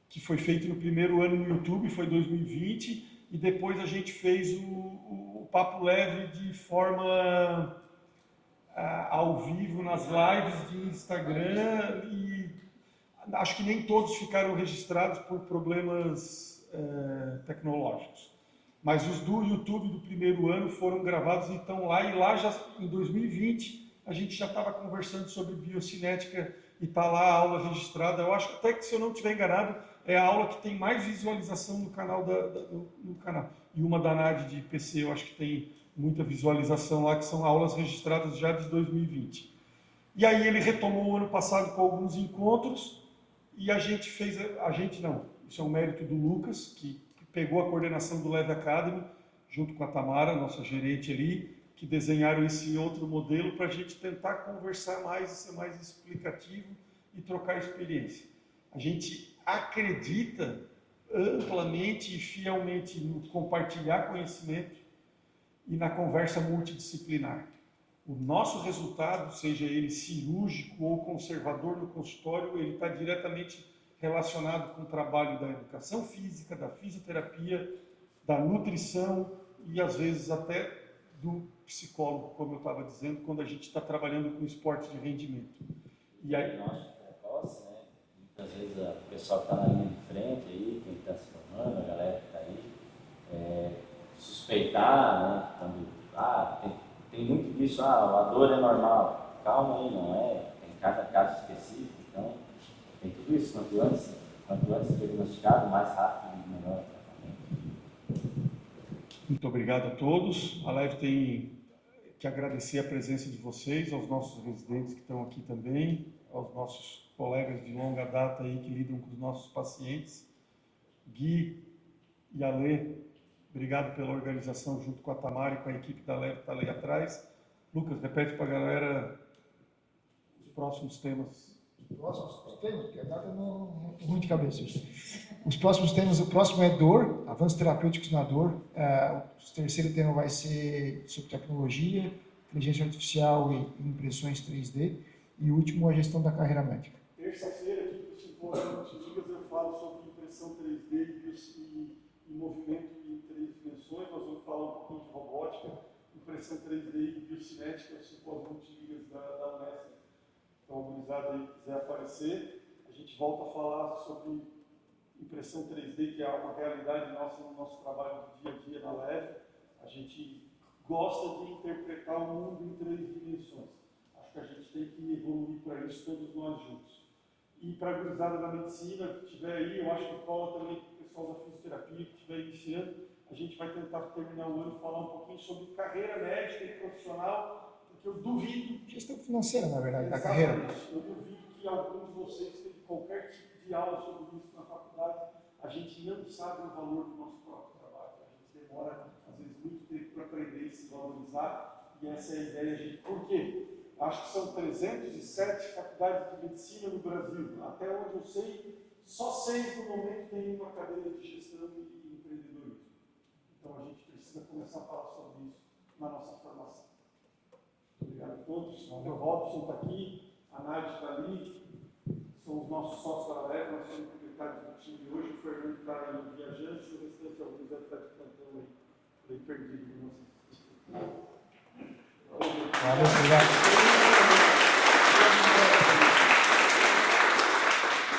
S3: que foi feito no primeiro ano no YouTube, foi 2020, e depois a gente fez o Papo Leve de forma ao vivo nas lives de Instagram, e acho que nem todos ficaram registrados por problemas tecnológicos. Mas os do YouTube do primeiro ano foram gravados e estão lá, e lá já em 2020 a gente já estava conversando sobre biocinética e está lá a aula registrada. Eu acho até que, se eu não estiver enganado, é a aula que tem mais visualização no canal, no canal. E uma da NAD de PC, eu acho que tem muita visualização lá, que são aulas registradas já de 2020. E aí ele retomou o ano passado com alguns encontros, e a gente fez, isso é um mérito do Lucas, que pegou a coordenação do Leve Academy, junto com a Tamara, nossa gerente ali, que desenharam esse outro modelo para a gente tentar conversar mais e ser mais explicativo e trocar experiência. A gente acredita amplamente e fielmente no compartilhar conhecimento e na conversa multidisciplinar. O nosso resultado, seja ele cirúrgico ou conservador no consultório, ele está diretamente relacionado com o trabalho da educação física, da fisioterapia, da nutrição e, às vezes, até do psicólogo, como eu estava dizendo, quando a gente está trabalhando com esporte de rendimento. E aí...
S4: Diagnóstico precoce, né? Muitas vezes o pessoal que está na linha de frente aí, quem está se formando, a galera que está aí, suspeitar, né? Quando, tem muito disso, a dor é normal. Calma aí, não é? Tem cada caso específico, então tem tudo isso. Quanto antes diagnosticado, mais rápido e melhor o tratamento.
S3: Muito obrigado a todos. A Leve tem que agradecer a presença de vocês, aos nossos residentes que estão aqui também, aos nossos colegas de longa data aí que lidam com os nossos pacientes. Gui e Alê, obrigado pela organização junto com a Tamara e com a equipe da Leve que está ali atrás. Lucas, repete para a galera os próximos temas.
S1: Os próximos temas, porque a data não ruim de cabeça. Os próximos temas, o próximo é dor, avanços terapêuticos na dor. O terceiro tema vai ser sobre tecnologia, inteligência artificial e impressões 3D. E o último, a gestão da carreira médica.
S3: Terça-feira, aqui no Simpósio Multilíderes, eu falo sobre impressão 3D e movimento em 3 dimensões. Nós vamos falar um pouquinho de robótica, impressão 3D e biocinética, o Simpósio Multilíderes da Unesp. Então, o gurizada aí que quiser aparecer, a gente volta a falar sobre impressão 3D, que é uma realidade nossa no nosso trabalho do dia a dia na Leve. A gente gosta de interpretar o mundo em 3 dimensões. Acho que a gente tem que evoluir para isso, todos nós juntos. E para a gurizada da medicina que estiver aí, eu acho que cola também para o pessoal da fisioterapia que estiver iniciando, a gente vai tentar terminar o ano falar um pouquinho sobre carreira médica e profissional, porque eu duvido...
S1: Gestão financeira, na verdade, da carreira.
S3: Eu duvido que alguns de vocês tenham qualquer tipo de aula sobre isso na faculdade. A gente não sabe o valor do nosso próprio trabalho. A gente demora, às vezes, muito tempo para aprender e se valorizar, e essa é a ideia, gente. Por quê? Acho que são 307 faculdades de medicina no Brasil. Até onde eu sei, só 6 no momento têm uma cadeira de gestão e empreendedorismo. Então a gente precisa começar a falar sobre isso na nossa formação. Muito obrigado a todos. O Robson está aqui, a Nádia está ali, são os nossos sócios da Leva, nós somos proprietários do time de hoje, o Fernando está aí viajante e o restante alguns deve estar de plantão aí perdido.
S1: Valeu, obrigado.